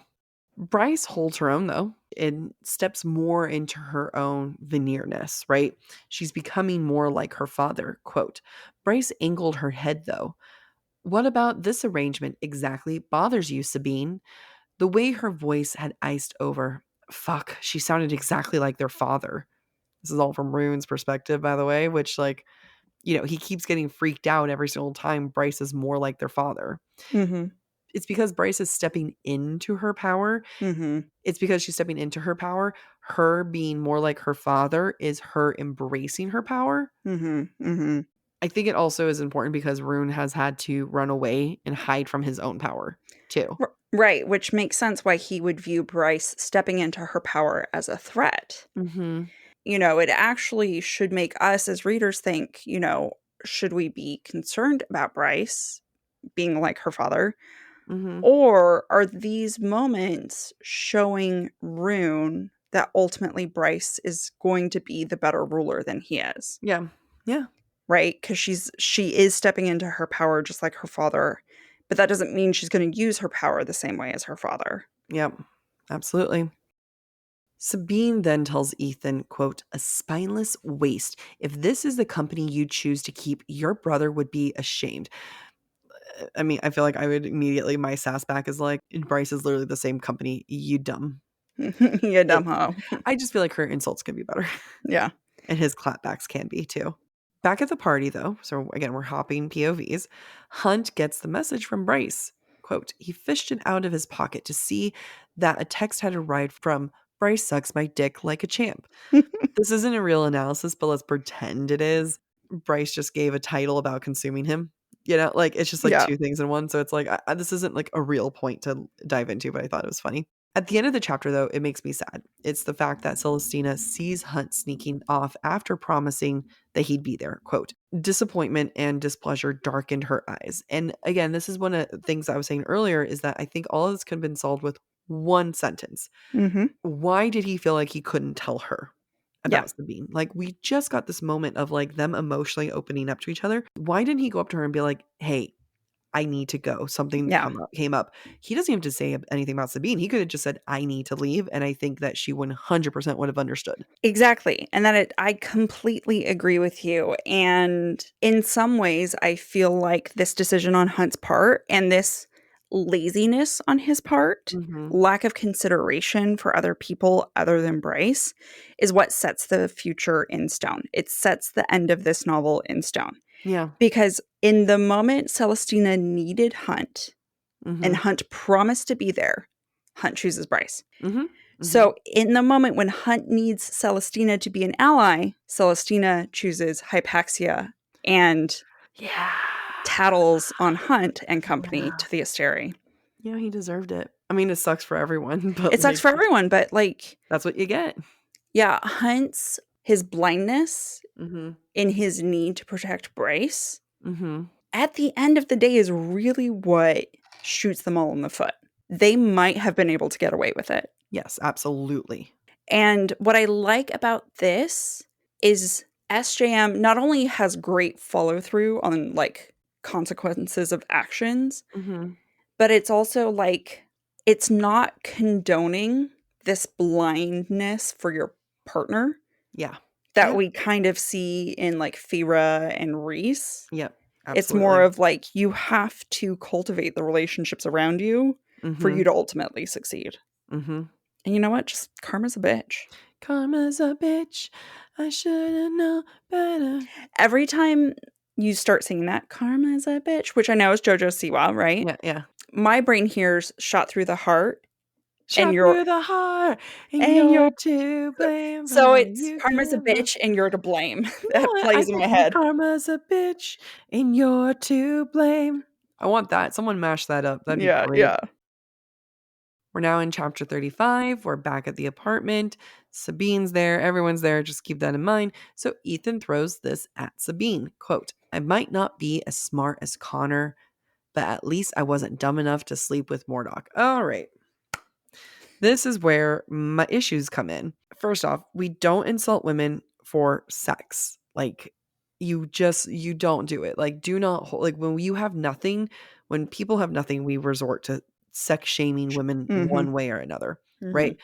Bryce holds her own, though, and steps more into her own veneerness, right? She's becoming more like her father. Quote, Bryce angled her head, though. What about this arrangement exactly bothers you, Sabine? The way her voice had iced over. Fuck, she sounded exactly like their father. This is all from Ruhn's perspective, by the way, which, he keeps getting freaked out every single time Bryce is more like their father. Mm-hmm. It's because Bryce is stepping into her power. Mm-hmm. It's because she's stepping into her power. Her being more like her father is her embracing her power. Mm-hmm. Mm-hmm. I think it also is important because Ruhn has had to run away and hide from his own power too. Right, which makes sense why he would view Bryce stepping into her power as a threat. Mm-hmm. It actually should make us as readers think, should we be concerned about Bryce being like her father? Mm-hmm. Or are these moments showing Ruhn that ultimately Bryce is going to be the better ruler than he is? Yeah. Yeah. Right? Because she is stepping into her power just like her father, but that doesn't mean she's going to use her power the same way as her father. Yep. Absolutely. Sabine then tells Ithan, quote, "A spineless waste. If this is the company you choose to keep, your brother would be ashamed." I mean, I feel like I would immediately, my sass back is like, Bryce is literally the same company, you dumb. Yeah, dumb hoe. I just feel like her insults can be better. Yeah. And his clapbacks can be too. Back at the party, though, so again, we're hopping POVs, Hunt gets the message from Bryce. Quote, "He fished it out of his pocket to see that a text had arrived from Bryce sucks my dick like a champ." This isn't a real analysis, but let's pretend it is. Bryce just gave a title about consuming him. It's just like Yeah. two things in one. So it's like, this isn't like a real point to dive into, but I thought it was funny. At the end of the chapter, though, it makes me sad. It's the fact that Celestina sees Hunt sneaking off after promising that he'd be there. Quote, "Disappointment and displeasure darkened her eyes." And again, this is one of the things I was saying earlier, is that I think all of this could have been solved with one sentence. Mm-hmm. Why did he feel like he couldn't tell her about Yeah. Sabine? Like, we just got this moment of like them emotionally opening up to each other. Why didn't he go up to her and be like, "Hey, I need to go. Something Yeah. came up." He doesn't have to say anything about Sabine. He could have just said, "I need to leave." And I think that she 100% would have understood. Exactly. And I completely agree with you. And in some ways, I feel like this decision on Hunt's part and this laziness on his part, Mm-hmm. lack of consideration for other people other than Bryce, is what sets the future in stone. It sets the end of this novel in stone. Yeah. Because in the moment Celestina needed Hunt, Mm-hmm. and Hunt promised to be there, Hunt chooses Bryce. Mm-hmm. Mm-hmm. So in the moment when Hunt needs Celestina to be an ally, Celestina chooses Hypaxia and tattles on Hunt and company to the Asteri. Yeah, he deserved it. I mean, it sucks for everyone, but It sucks for everyone, but that's what you get. Yeah, his blindness Mm-hmm. in his need to protect Bryce, Mm-hmm. at the end of the day, is really what shoots them all in the foot. They might have been able to get away with it. Yes, absolutely. And what I like about this is SJM not only has great follow through on consequences of actions, Mm-hmm. but it's also it's not condoning this blindness for your partner. Yeah. That we kind of see in Fira and Reese. Yep. Absolutely. It's more of you have to cultivate the relationships around you for you to ultimately succeed. Mm-hmm. And you know what? Just karma's a bitch. Karma's a bitch. I should've known better. Every time you start singing that, karma's a bitch, which I know is JoJo Siwa, right? Yeah, yeah. My brain hears shot through the heart. Shot through the heart, and you're to blame. So it's karma's a bitch, and you're to blame. That plays in my head. Karma's a bitch, and you're to blame. I want that. Someone mash that up. That'd be great. Yeah. We're now in chapter 35. We're back at the apartment. Sabine's there. Everyone's there. Just keep that in mind. So Ithan throws this at Sabine. Quote, "I might not be as smart as Connor, but at least I wasn't dumb enough to sleep with Mordoc." All right. This is where my issues come in. First off, we don't insult women for sex. You don't do it. Do not when you have nothing, when people have nothing, we resort to sex shaming women one way or another, right?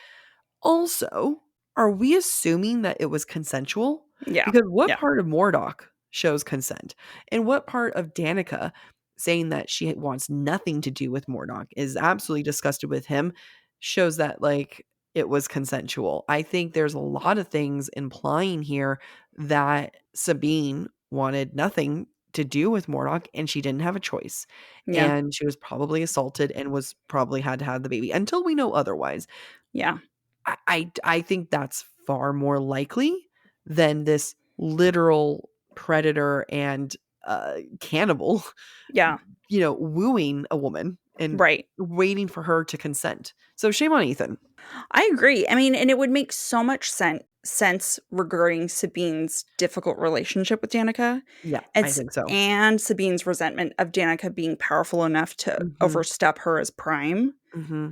Also, are we assuming that it was consensual? Yeah. Because what part of Mordoc shows consent? And what part of Danica saying that she wants nothing to do with Mordoc, is absolutely disgusted with him, shows that it was consensual? I think there's a lot of things implying here that Sabine wanted nothing to do with Mordoc, and she didn't have a choice. Yeah. And she was probably assaulted and was probably had to have the baby until we know otherwise. Yeah. I think that's far more likely than this literal predator and cannibal, Yeah. wooing a woman and Right. waiting for her to consent. So shame on Ithan. I agree. I mean, and it would make so much sense regarding Sabine's difficult relationship with Danica. Yeah, And, I think so. and Sabine's resentment of Danica being powerful enough to overstep her as prime. Mm-hmm.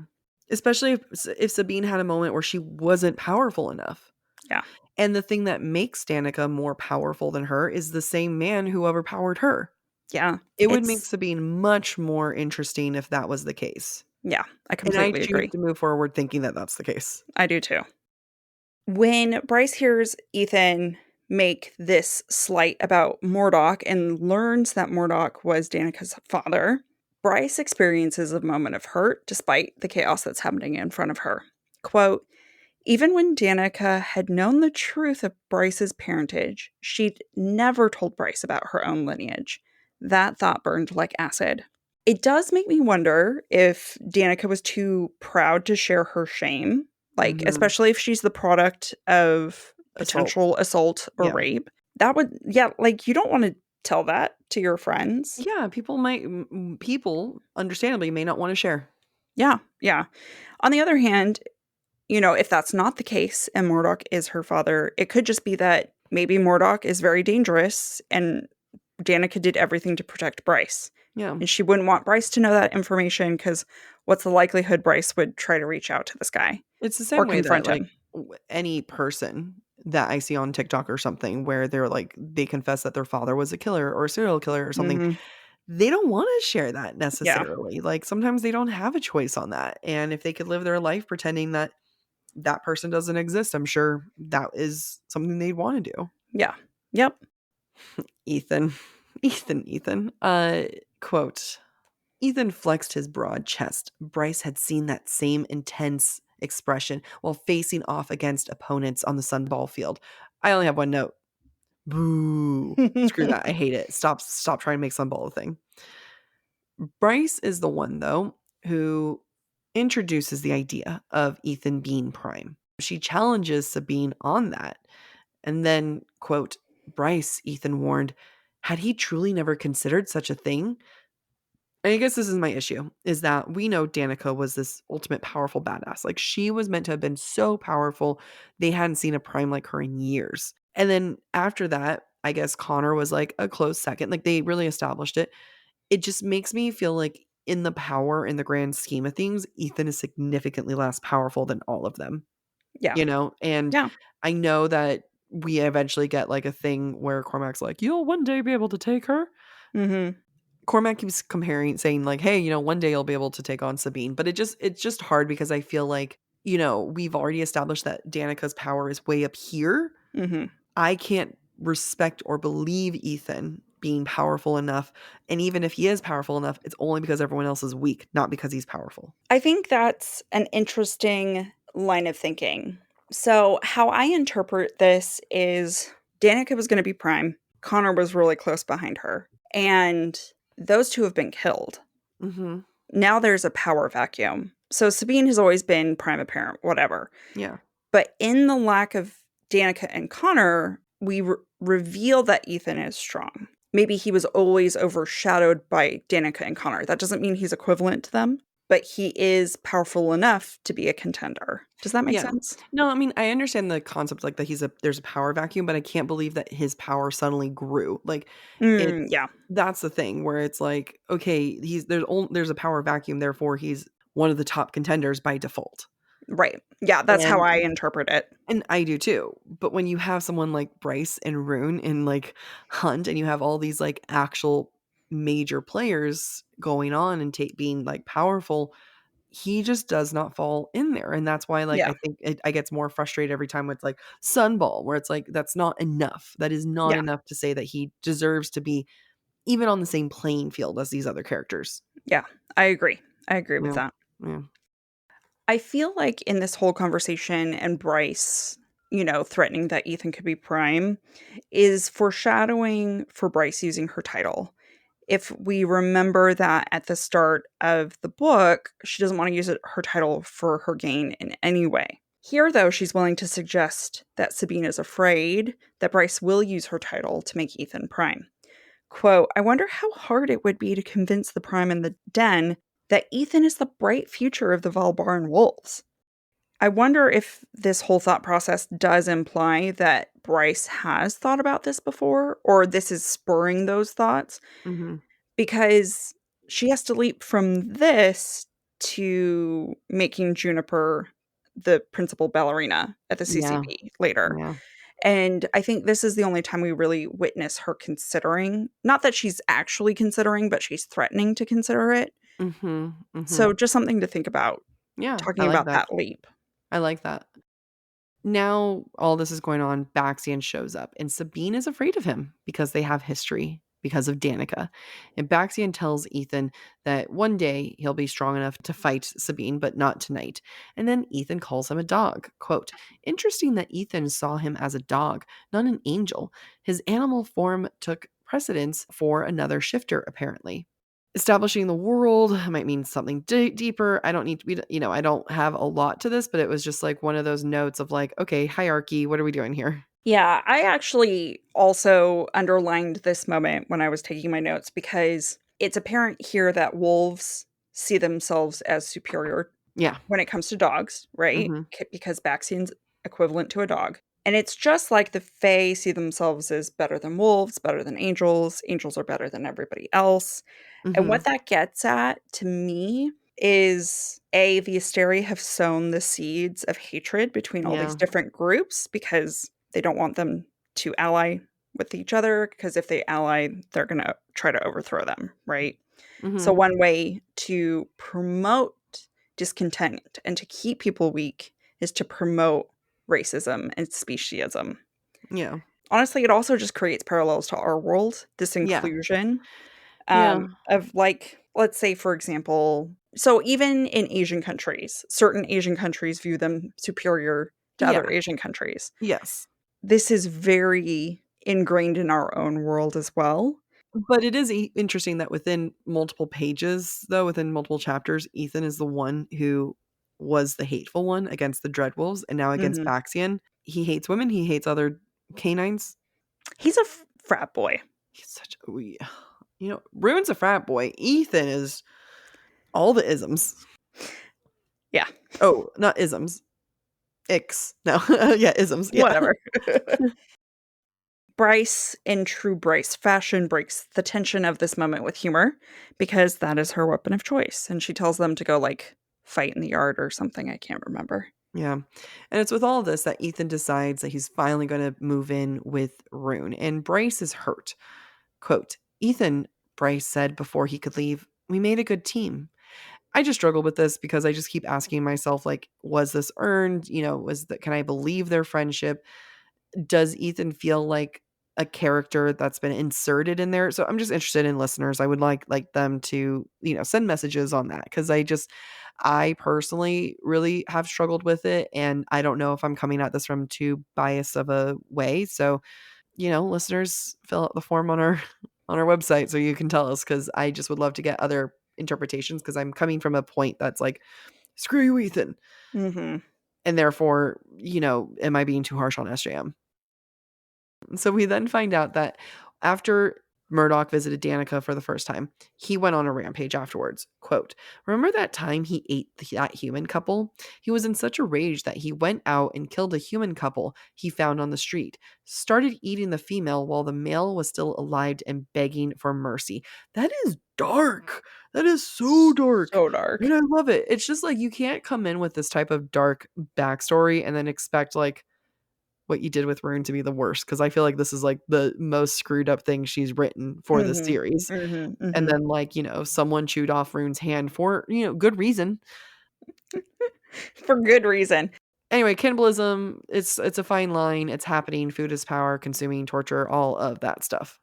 Especially if Sabine had a moment where she wasn't powerful enough. Yeah. And the thing that makes Danica more powerful than her is the same man who overpowered her. Yeah. It would make Sabine much more interesting if that was the case. Yeah, I completely agree. And I choose to move forward thinking that that's the case. I do too. When Bryce hears Ithan make this slight about Mordoc and learns that Mordoc was Danica's father, Bryce experiences a moment of hurt despite the chaos that's happening in front of her. Quote, even when Danica had known the truth of Bryce's parentage, she'd never told Bryce about her own lineage. That thought burned like acid. It does make me wonder if Danica was too proud to share her shame, like, especially if she's the product of potential assault or rape. That would, you don't want to tell that to your friends. Yeah, people understandably may not want to share. Yeah. On the other hand, if that's not the case and Mordoc is her father, it could just be that maybe Mordoc is very dangerous and Danica did everything to protect Bryce. Yeah. And she wouldn't want Bryce to know that information because what's the likelihood Bryce would try to reach out to this guy? It's the same way that any person that I see on TikTok or something where they confess that their father was a killer or a serial killer or something. They don't want to share that necessarily. Yeah. Like sometimes they don't have a choice on that. And if they could live their life pretending that that person doesn't exist, I'm sure that is something they'd want to do. Yeah. Yep. Ithan. Quote, Ithan flexed his broad chest. Bryce had seen that same intense expression while facing off against opponents on the Sunball field. I only have one note. Boo. Screw that. I hate it. Stop trying to make Sunball a thing. Bryce is the one, though, who introduces the idea of Ithan being prime. She challenges Sabine on that. And then, quote, Bryce, Ithan warned, had he truly never considered such a thing? And I guess this is my issue, is that we know Danica was this ultimate powerful badass. Like, she was meant to have been so powerful, they hadn't seen a prime like her in years. And then after that, I guess Connor was like a close second. Like, they really established it. It just makes me feel like in the grand scheme of things, Ithan is significantly less powerful than all of them. Yeah. And I know that we eventually get like a thing where Cormac's like, you'll one day be able to take her. Cormac keeps saying like, hey, one day you'll be able to take on Sabine. But it's just hard because I feel like, we've already established that Danica's power is way up here. I can't respect or believe Ithan being powerful enough. And even if he is powerful enough, it's only because everyone else is weak, not because he's powerful. I think that's an interesting line of thinking. So how I interpret this is Danica was going to be prime. Connor was really close behind her. And those two have been killed. Now there's a power vacuum. So Sabine has always been prime apparent, whatever. Yeah. But in the lack of Danica and Connor, we reveal that Ithan is strong. Maybe he was always overshadowed by Danica and Connor. That doesn't mean he's equivalent to them, but he is powerful enough to be a contender. Does that make sense? No, I mean, I understand the concept like that there's a power vacuum, but I can't believe that his power suddenly grew. Like, that's the thing where it's like, okay, there's a power vacuum, therefore he's one of the top contenders by default. Right. Yeah, that's how I interpret it. And I do too. But when you have someone like Bryce and Ruhn and like Hunt, and you have all these like actual major players going on and being like powerful, he just does not fall in there. And that's why I think I get more frustrated every time with like Sunball, where it's like, that's not enough. That is not enough to say that he deserves to be even on the same playing field as these other characters. Yeah, I agree. With that. Yeah. I feel like in this whole conversation and Bryce, threatening that Ithan could be prime, is foreshadowing for Bryce using her title. If we remember that at the start of the book, she doesn't want to use her title for her gain in any way. Here, though, she's willing to suggest that Sabine is afraid that Bryce will use her title to make Ithan prime. Quote, I wonder how hard it would be to convince the prime in the den that Ithan is the bright future of the Valbaran wolves. I wonder if this whole thought process does imply that Bryce has thought about this before, or this is spurring those thoughts, because she has to leap from this to making Juniper the principal ballerina at the CCP later. Yeah. And I think this is the only time we really witness her considering, not that she's actually considering, but she's threatening to consider it. So just something to think about. Yeah, Talking I like about that leap. I like that. Now all this is going on, Baxian shows up, and Sabine is afraid of him because they have history because of Danica. And Baxian tells Ithan that one day he'll be strong enough to fight Sabine, but not tonight. And then Ithan calls him a dog. Quote, interesting that Ithan saw him as a dog, not an angel. His animal form took precedence for another shifter, apparently. Establishing the world might mean something deeper. I don't need to be, I don't have a lot to this, but it was just like one of those notes of like, okay, hierarchy, what are we doing here? Yeah, I actually also underlined this moment when I was taking my notes because it's apparent here that wolves see themselves as superior when it comes to dogs, right? Because Baxian's equivalent to a dog. And it's just like the Fae see themselves as better than wolves, better than angels. Angels are better than everybody else. And what that gets at, to me, is the Asteri have sown the seeds of hatred between all these different groups because they don't want them to ally with each other, because if they ally, they're going to try to overthrow them, right? So one way to promote discontent and to keep people weak is to promote racism and speciesism. Yeah. Honestly, it also just creates parallels to our world, this inclusion of, like, let's say, for example, so even in Asian countries, certain Asian countries view them superior to other Asian countries. Yes. This is very ingrained in our own world as well. But it is interesting that within multiple pages, though, within multiple chapters, Ithan is the one who was the hateful one against the Dreadwolves, and now against Baxian. He hates women. He hates other canines. He's a frat boy. He's such a... Ruhn's a frat boy. Ithan is all the isms. Yeah. Oh, not isms. Ix. No. Yeah, isms. Yeah. Whatever. Bryce, in true Bryce fashion, breaks the tension of this moment with humor because that is her weapon of choice. And she tells them to go, like, fight in the yard or something. I can't remember. Yeah. And it's with all this that Ithan decides that he's finally going to move in with Ruhn. And Bryce is hurt. Quote, Ithan, Bryce said before he could leave, we made a good team. I just struggle with this because I just keep asking myself, like, was this earned? Can I believe their friendship? Does Ithan feel like a character that's been inserted in there? So I'm just interested in listeners. I would like them to, send messages on that, because I personally really have struggled with it, and I don't know if I'm coming at this from too biased of a way. So, listeners, fill out the form on our website so you can tell us, because I just would love to get other interpretations, because I'm coming from a point that's like, screw you, Ithan. And therefore, am I being too harsh on SJM? So we then find out that after Mordoc visited Danica for the first time, he went on a rampage afterwards. Quote, remember that time he ate that human couple? He was in such a rage that he went out and killed a human couple he found on the street, started eating the female while the male was still alive and begging for mercy. That is dark. That is so dark. So dark. And I love it. It's just like, you can't come in with this type of dark backstory and then expect like what you did with Ruhn to be the worst, because I feel like this is like the most screwed up thing she's written for the series. And then, like, someone chewed off Ruhn's hand for, good reason. For good reason. Anyway, cannibalism, it's a fine line. It's happening. Food is power, consuming, torture, all of that stuff.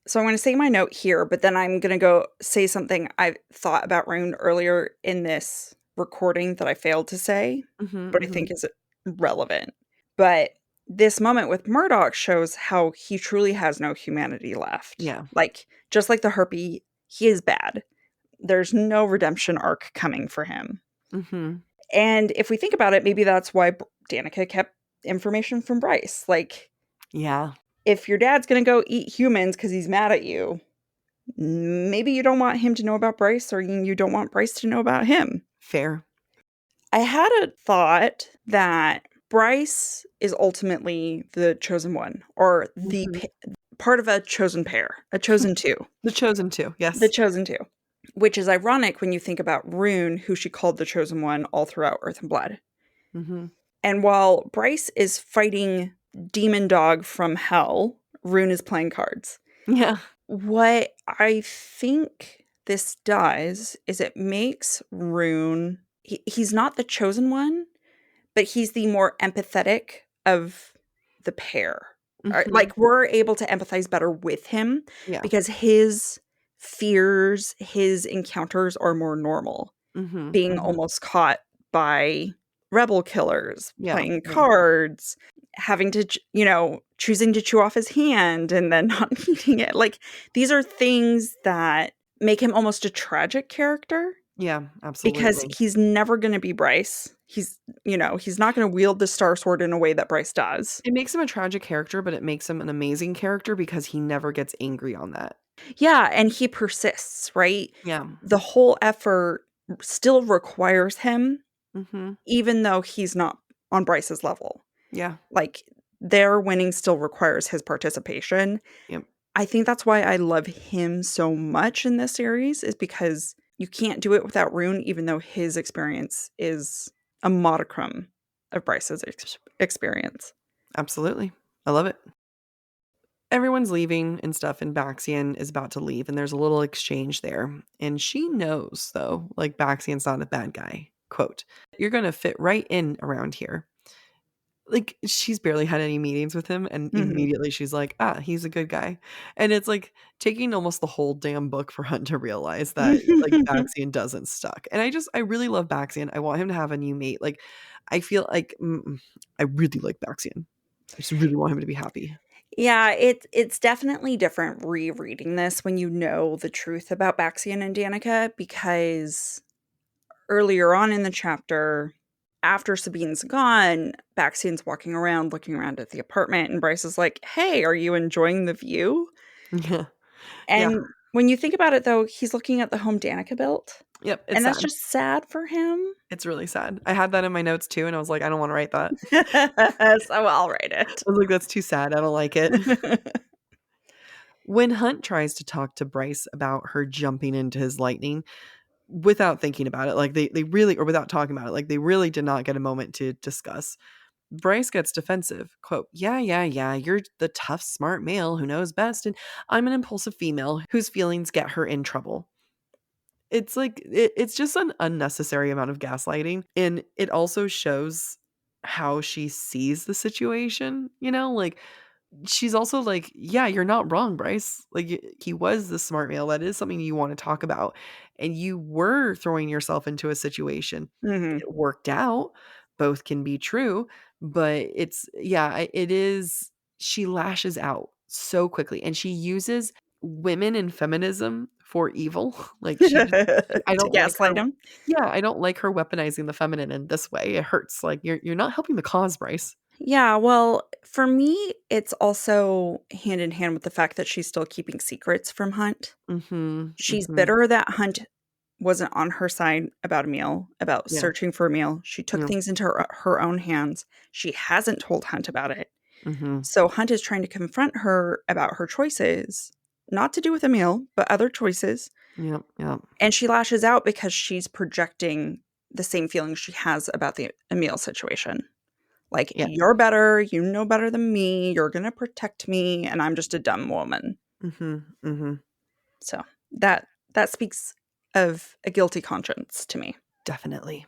So I'm going to say my note here, but then I'm going to go say something I thought about Ruhn earlier in this recording that I failed to say, but I think is relevant. But this moment with Mordoc shows how he truly has no humanity left. Yeah. Like, just like the Harpy, he is bad. There's no redemption arc coming for him. Mm-hmm. And if we think about it, maybe that's why Danica kept information from Bryce. Like, yeah, if your dad's going to go eat humans because he's mad at you, maybe you don't want him to know about Bryce, or you don't want Bryce to know about him. fair. I had a thought that Bryce is ultimately the chosen one, or the part of a chosen pair, a chosen two. The chosen two, yes. The chosen two. Which is ironic when you think about Ruhn, who she called the chosen one all throughout Earth and Blood. Mm-hmm. And while Bryce is fighting Demon Dog from hell, Ruhn is playing cards. Yeah. What I think this does is it makes Ruhn... He's not the chosen one, but he's the more empathetic of the pair. Mm-hmm. Like, we're able to empathize better with him because his fears, his encounters are more normal. Being almost caught by rebel killers, playing cards, having to, choosing to chew off his hand and then not eating it. Like, these are things that make him almost a tragic character. Yeah, absolutely. Because he's never going to be Bryce. He's not going to wield the Star Sword in a way that Bryce does. It makes him a tragic character, but it makes him an amazing character because he never gets angry on that. Yeah, and he persists, right? Yeah. The whole effort still requires him, even though he's not on Bryce's level. Yeah. Like, their winning still requires his participation. Yep. I think that's why I love him so much in this series, is because you can't do it without Ruhn, even though his experience is a modicum of Bryce's experience. Absolutely. I love it. Everyone's leaving and stuff, and Baxian is about to leave, and there's a little exchange there. And she knows, though, like, Baxian's not a bad guy. Quote, "You're going to fit right in around here." Like, she's barely had any meetings with him, and immediately she's like, he's a good guy. And it's like taking almost the whole damn book for Hunt to realize that, like, Baxian doesn't suck. And I really love Baxian. I want him to have a new mate. Like, I feel like I really like Baxian. I just really want him to be happy. Yeah, it's definitely different rereading this when you know the truth about Baxian and Danica, because earlier on in the chapter, after Sabine's gone, Baxian's walking around, looking around at the apartment, and Bryce is like, "Hey, are you enjoying the view?" Yeah. And when you think about it, though, he's looking at the home Danica built. Yep. It's and that's sad. just sad for him. It's really sad. I had that in my notes too, and I was like, I don't want to write that. So I'll write it. I was like, that's too sad. I don't like it. When Hunt tries to talk to Bryce about her jumping into his lightning, without thinking about it, like they really, or without talking about it, like they really did not get a moment to discuss. Bryce gets defensive. Quote, yeah, you're the tough, smart male who knows best, and I'm an impulsive female whose feelings get her in trouble. It's like, it's just an unnecessary amount of gaslighting, and it also shows how she sees the situation, like, she's also like, yeah, you're not wrong, Bryce. Like, he was the smart male. That is something you want to talk about. And you were throwing yourself into a situation. It worked out. Both can be true. But it is. She lashes out so quickly. And she uses women and feminism for evil. Like, I don't gaslight him. Yeah, I don't like her weaponizing the feminine in this way. It hurts. Like, you're not helping the cause, Bryce. Yeah, well, for me, it's also hand in hand with the fact that she's still keeping secrets from Hunt. She's bitter that Hunt wasn't on her side about Emil, about searching for Emil. She took things into her own hands. She hasn't told Hunt about it. So Hunt is trying to confront her about her choices, not to do with Emil, but other choices. Yep. And she lashes out because she's projecting the same feelings she has about the Emil situation. Like, you're better, you know better than me, you're going to protect me, and I'm just a dumb woman. So that speaks of a guilty conscience to me. Definitely.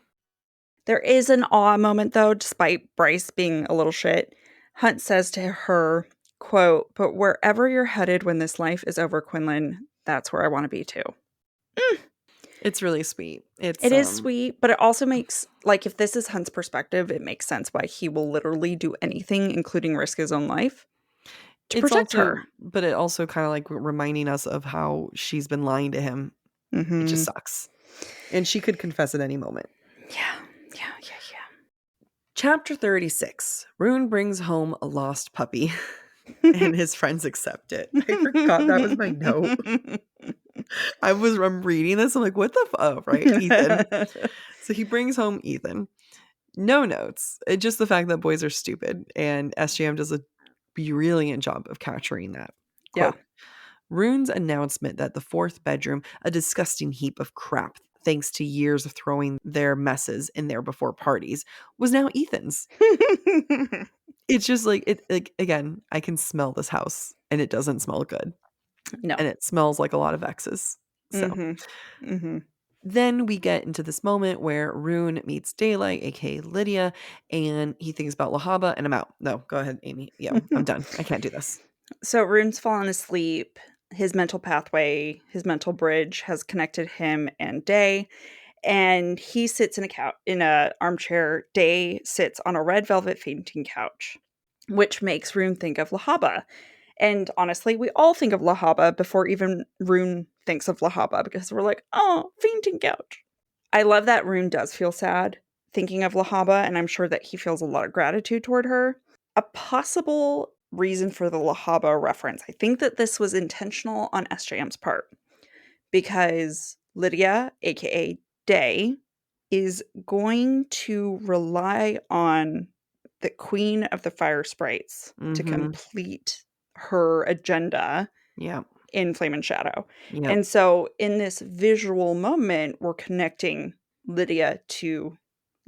There is an awe moment, though, despite Bryce being a little shit. Hunt says to her, quote, "But wherever you're headed when this life is over, Quinlan, that's where I want to be too." It's really sweet. It is sweet, but it also makes, like, if this is Hunt's perspective, it makes sense why he will literally do anything, including risk his own life, to protect her. But it also kind of like reminding us of how she's been lying to him. It just sucks. And she could confess at any moment. Yeah. Chapter 36. Ruhn brings home a lost puppy and his friends accept it. I forgot that was my note. I'm reading this. I'm like, what the fuck? Right? Ithan. So he brings home Ithan. No notes. It's just the fact that boys are stupid. And SJM does a brilliant job of capturing that. Quote, Ruhn's announcement that the fourth bedroom, a disgusting heap of crap thanks to years of throwing their messes in there before parties, was now Ithan's. It's just like, again, I can smell this house and it doesn't smell good. No. And it smells like a lot of exes. So then we get into this moment where Ruhn meets Daylight, aka Lydia, and he thinks about Lahaba, and I'm out. No, go ahead, Amy. Yeah, I'm done. I can't do this. So Ruhn's fallen asleep. His mental pathway, his mental bridge has connected him and Day, and he sits in a armchair. Day sits on a red velvet fainting couch, which makes Ruhn think of Lahaba. And honestly, we all think of Lahaba before even Ruhn thinks of Lahaba, because we're like, oh, fainting couch. I love that Ruhn does feel sad thinking of Lahaba, and I'm sure that he feels a lot of gratitude toward her. A possible reason for the Lahaba reference, I think that this was intentional on SJM's part, because Lydia, aka Day, is going to rely on the Queen of the Fire Sprites to complete her agenda in Flame and Shadow. And so in this visual moment, we're connecting Lydia to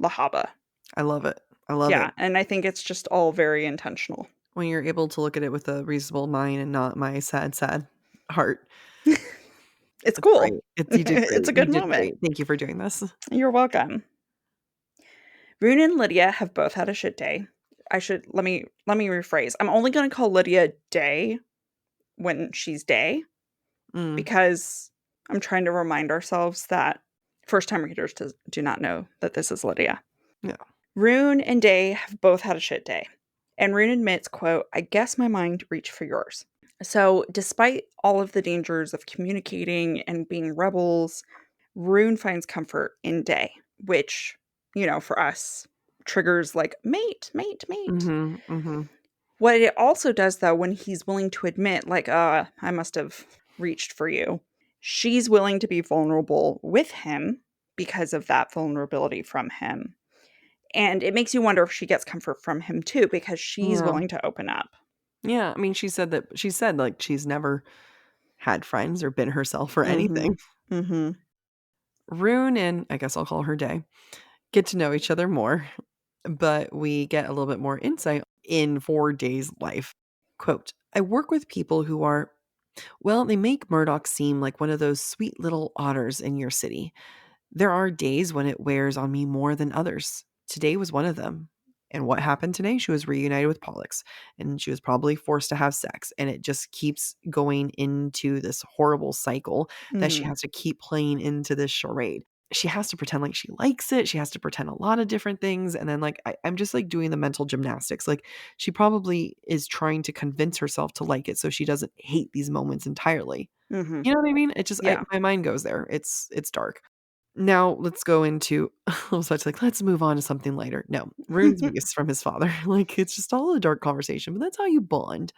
Lahaba. I love it. I love it. Yeah, and I think it's just all very intentional. When you're able to look at it with a reasonable mind and not my sad heart. It's cool. Great. You did great. It's a good moment. Great. Thank you for doing this. You're welcome. Ruhn and Lydia have both had a shit day. Let me rephrase. I'm only going to call Lydia Day when she's Day, because I'm trying to remind ourselves that first-time readers do not know that this is Lydia. Yeah. Ruhn and Day have both had a shit day. And Ruhn admits, quote, I guess my mind reached for yours. So despite all of the dangers of communicating and being rebels, Ruhn finds comfort in Day, which, for us, triggers like mate. What it also does, though, when he's willing to admit, like, I must have reached for you, she's willing to be vulnerable with him because of that vulnerability from him. And it makes you wonder if she gets comfort from him, too, because she's willing to open up. Yeah, I mean, she said like she's never had friends or been herself or anything. Ruhn and, I guess I'll call her Day, get to know each other more, but we get a little bit more insight in 4 Day's life. Quote, I work with people who are, well, they make Mordoc seem like one of those sweet little otters in your city. There are days when it wears on me more than others. Today was one of them. And what happened today? She was reunited with Pollux, and she was probably forced to have sex. And it just keeps going into this horrible cycle that she has to keep playing into this charade. She has to pretend like she likes it. She has to pretend a lot of different things. And then I'm just like doing the mental gymnastics. Like she probably is trying to convince herself to like it so she doesn't hate these moments entirely. You know what I mean? It just, my mind goes there. It's dark. Now let's go into, let's move on to something lighter. No, Ruhn's abuse from his father. It's just all a dark conversation, but that's how you bond.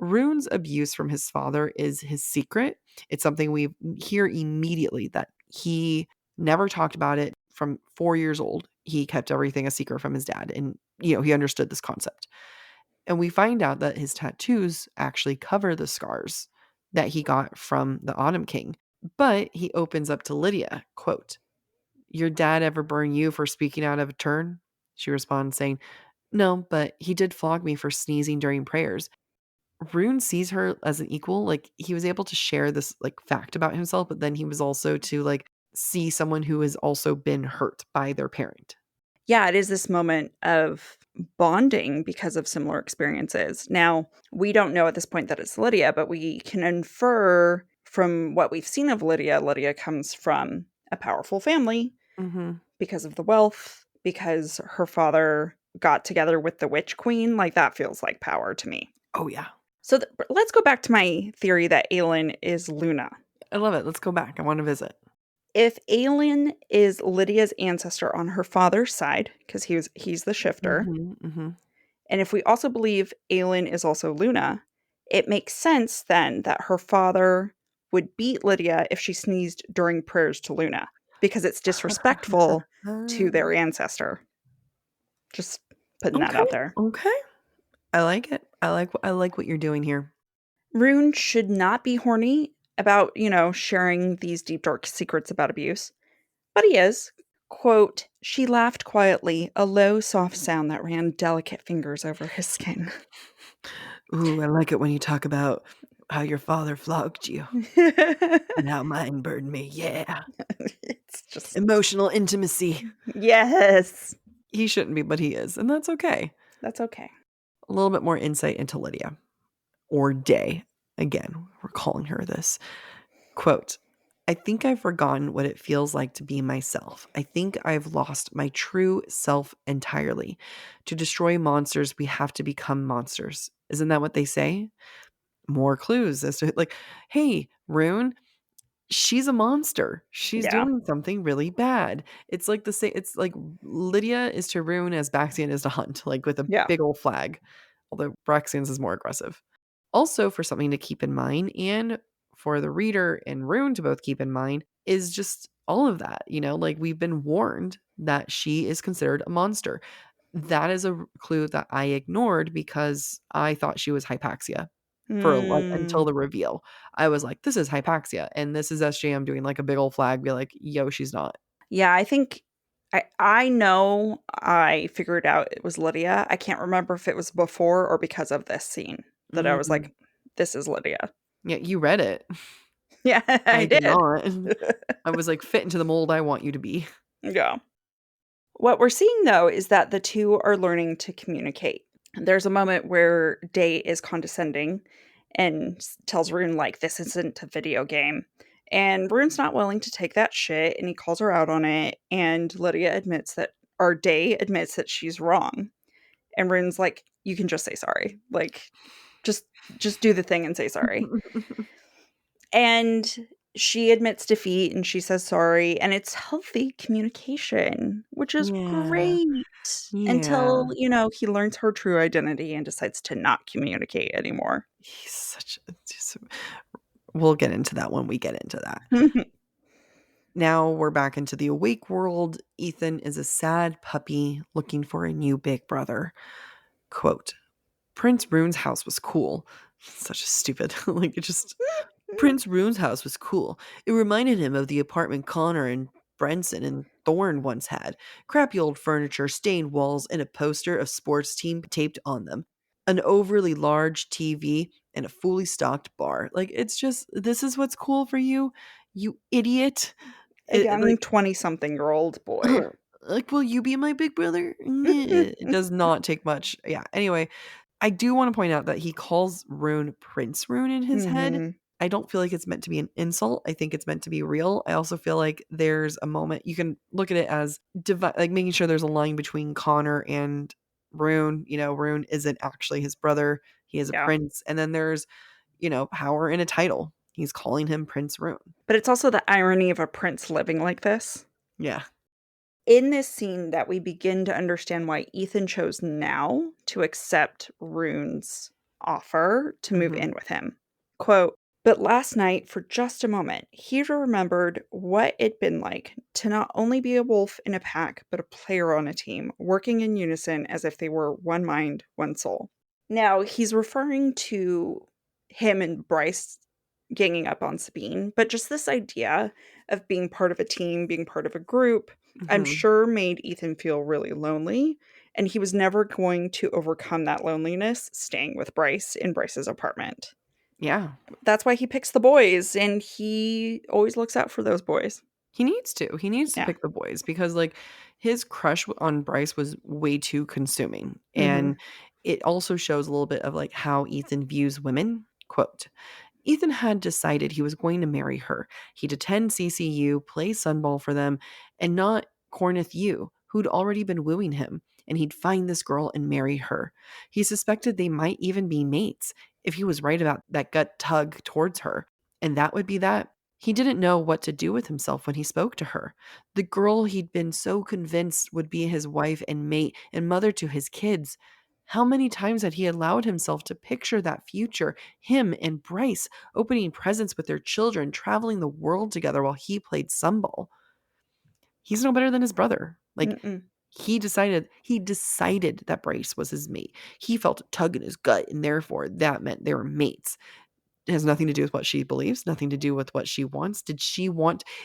Ruhn's abuse from his father is his secret. It's something we hear immediately that he never talked about it from 4 years old. He kept everything a secret from his dad. And, he understood this concept. And we find out that his tattoos actually cover the scars that he got from the Autumn King. But he opens up to Lydia, quote, your dad ever burn you for speaking out of turn? She responds saying, no, but he did flog me for sneezing during prayers. Ruhn sees her as an equal. He was able to share this fact about himself, but then he was also to see someone who has also been hurt by their parent. Yeah, it is this moment of bonding because of similar experiences. Now, we don't know at this point that it's Lydia, but we can infer from what we've seen of Lydia, Lydia comes from a powerful family because of the wealth, because her father got together with the witch queen. Like, that feels like power to me. Oh, yeah. So let's go back to my theory that Aelin is Luna. I love it. Let's go back. I want to visit. If Aelin is Lydia's ancestor on her father's side, because he's the shifter, and if we also believe Aelin is also Luna, it makes sense then that her father would beat Lydia if she sneezed during prayers to Luna, because it's disrespectful to their ancestor. Just putting that out there. Okay. I like it. I like what you're doing here. Ruhn should not be horny about, sharing these deep, dark secrets about abuse. But he is. Quote, she laughed quietly, a low, soft sound that ran delicate fingers over his skin. Ooh, I like it when you talk about how your father flogged you and how mine burned me. Yeah. It's just emotional intimacy. Yes. He shouldn't be, but he is. And that's okay. That's okay. A little bit more insight into Lydia. Or Day. Again, we're calling her this. Quote, I think I've forgotten what it feels like to be myself. I think I've lost my true self entirely. To destroy monsters, we have to become monsters. Isn't that what they say? More clues as to, like, hey, Ruhn, she's a monster. She's doing something really bad. It's like the same. It's like Lydia is to Ruhn as Baxian is to Hunt, like with a big old flag. Although Baxian's is more aggressive. Also, for something to keep in mind, and for the reader and Ruhn to both keep in mind, is just all of that. Like, we've been warned that she is considered a monster. That is a clue that I ignored because I thought she was Hypaxia for until the reveal. I was like, this is Hypaxia, and this is SJM doing like a big old flag, be like, yo, she's not. Yeah, I think I know I figured out it was Lydia. I can't remember if it was before or because of this scene that I was like, this is Lydia. Yeah, you read it. Yeah, I did not. I was like, fit into the mold I want you to be. Yeah. What we're seeing, though, is that the two are learning to communicate. There's a moment where Day is condescending and tells Ruhn, like, this isn't a video game. And Ruhn's not willing to take that shit, and he calls her out on it. And Lydia admits that, or Day admits that she's wrong. And Ruhn's like, you can just say sorry. Like, just do the thing and say sorry. And she admits defeat and she says sorry, and it's healthy communication, which is great. Until, he learns her true identity and decides to not communicate anymore. He's such we'll get into that when we get into that. Now we're back into the awake world. Ithan is a sad puppy looking for a new big brother. Quote, Prince Ruhn's house was cool. Such a stupid, like, it just... Prince Ruhn's house was cool. It reminded him of the apartment Connor and Brenson and Thorne once had. Crappy old furniture, stained walls, and a poster of sports team taped on them. An overly large TV and a fully stocked bar. Like, it's just, this is what's cool for you, you idiot. A young 20-something-year-old boy. Like, will you be my big brother? It does not take much. Yeah, anyway, I do want to point out that he calls Ruhn Prince Ruhn in his head. I don't feel like it's meant to be an insult. I think it's meant to be real. I also feel like there's a moment you can look at it as like making sure there's a line between Connor and Ruhn. Ruhn isn't actually his brother. He is a prince. And then there's, power in a title. He's calling him Prince Ruhn. But it's also the irony of a prince living like this. Yeah. In this scene that we begin to understand why Ithan chose now to accept Ruhn's offer to move in with him. Quote, but last night, for just a moment, he remembered what it'd been like to not only be a wolf in a pack, but a player on a team, working in unison as if they were one mind, one soul. Now, he's referring to him and Bryce ganging up on Sabine, but just this idea of being part of a team, being part of a group, I'm sure made Ithan feel really lonely, and he was never going to overcome that loneliness staying with Bryce in Bryce's apartment. Yeah. That's why he picks the boys, and he always looks out for those boys. He needs to. He needs to pick the boys because, like, his crush on Bryce was way too consuming. And it also shows a little bit of, like, how Ithan views women. Quote, Ithan had decided he was going to marry her. He'd attend CCU, play Sunball for them, and not Cornith Yu, who'd already been wooing him. And he'd find this girl and marry her. He suspected they might even be mates if he was right about that gut tug towards her. And that would be that. He didn't know what to do with himself when he spoke to her. The girl he'd been so convinced would be his wife and mate and mother to his kids. How many times had he allowed himself to picture that future, him and Bryce opening presents with their children, traveling the world together while he played Sunball? He's no better than his brother. He decided that Bryce was his mate. He felt a tug in his gut, and therefore that meant they were mates. It has nothing to do with what she believes, nothing to do with what she wants.